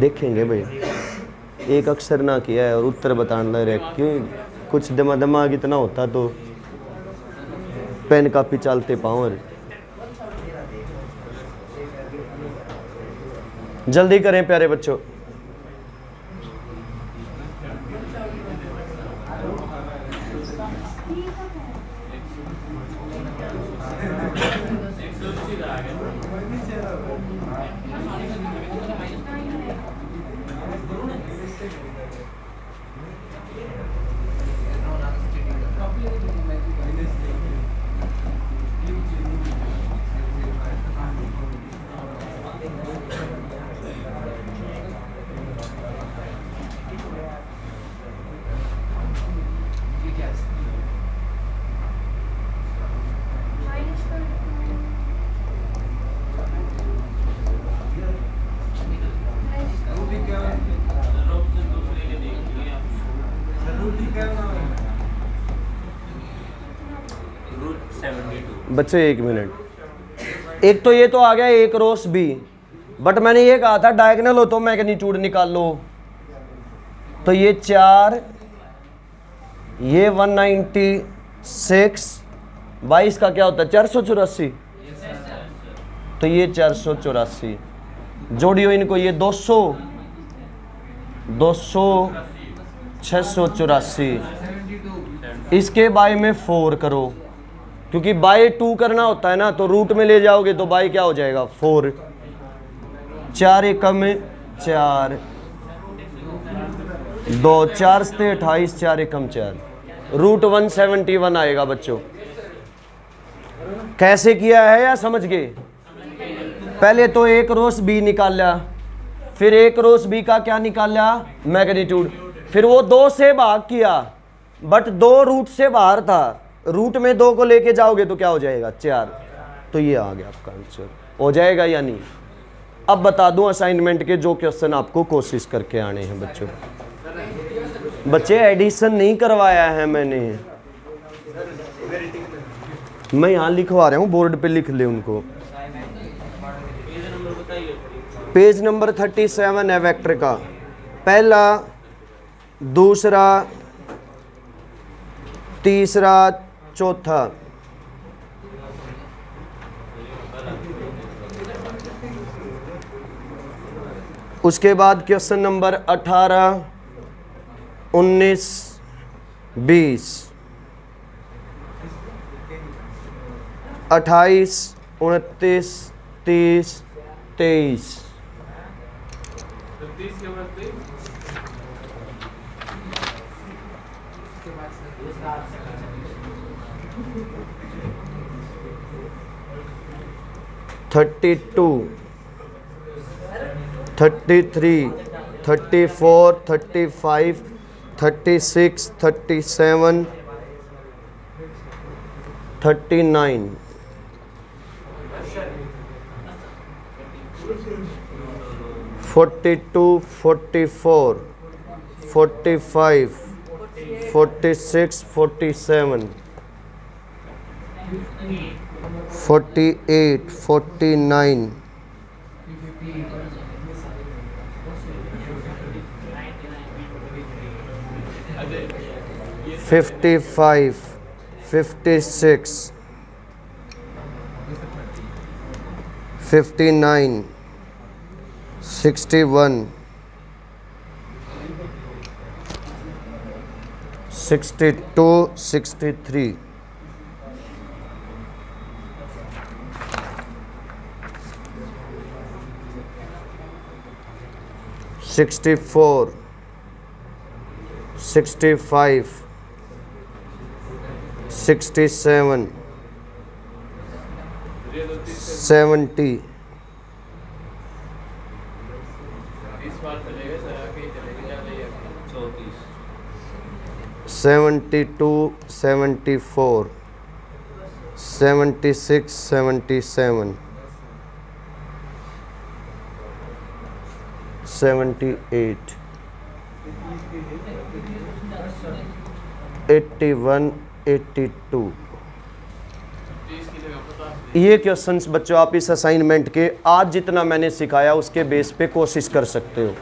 S1: देखेंगे भाई, एक अक्षर ना किया है और उत्तर बताने लग रहे, क्यों कुछ दिमाग इतना होता तो पेन कापी चलते पाऊँ। और जल्दी करें प्यारे बच्चों। बच्चों एक मिनट, एक तो ये तो आ गया ए क्रॉस बी, बट मैंने ये कहा था डायगोनल हो तो मैग्नीट्यूड निकाल लो। तो ये 4, ये 196, 22 का क्या होता है 484, तो ये 484 जोड़ियो इनको, ये 200, 200, 684। इसके बाय में 4 करो, क्योंकि बाय 2 करना होता है ना, तो रूट में ले जाओगे तो बाय क्या हो जाएगा 4। 4 एकम 4, 2 4 से 28, 4 एकम 4, रूट 171 आएगा बच्चों। कैसे किया है या समझ गए? पहले तो एक रोस बी निकाला, फिर एक रोस बी का क्या निकाला मैग्नीट्यूड, फिर वो 2 से भाग किया, बट 2 रूट से बाहर था रूट में 2 को लेके जाओगे तो क्या हो जाएगा 4। तो ये आ गया आपका आंसर। हो जाएगा या नहीं? अब बता दूं असाइनमेंट के जो क्वेश्चन आपको कोशिश करके आने हैं बच्चों। बच्चे एडिशन नहीं करवाया है मैंने, मैं यहाँ लिखवा रहा हूँ, बोर्ड पे लिख ले उनको। पेज नंबर 37 है वेक्टर का, पहला, दूसरा, तीसरा, चौथा। उसके बाद क्वेश्चन नंबर 18, 19, 20, 28, 29, 30, 23।
S2: 30 के बाद
S1: 32, 33, 34, 35, 36, 37, 39, 42, 44, 45, 46, 47, 48, 49, 55, 56, 59, 61, 62, 63, 64, 65, 67, 70,
S2: 30 बार चलेगा सर, आगे चलेगा क्या ले आगे
S3: 34,
S1: 72, 74, 76, 77, 78, 81, 82।
S2: 30 की जगह 50।
S1: ये क्वेश्चंस बच्चों आप इस असाइनमेंट के आज जितना मैंने सिखाया उसके बेस पे कोशिश कर सकते हो।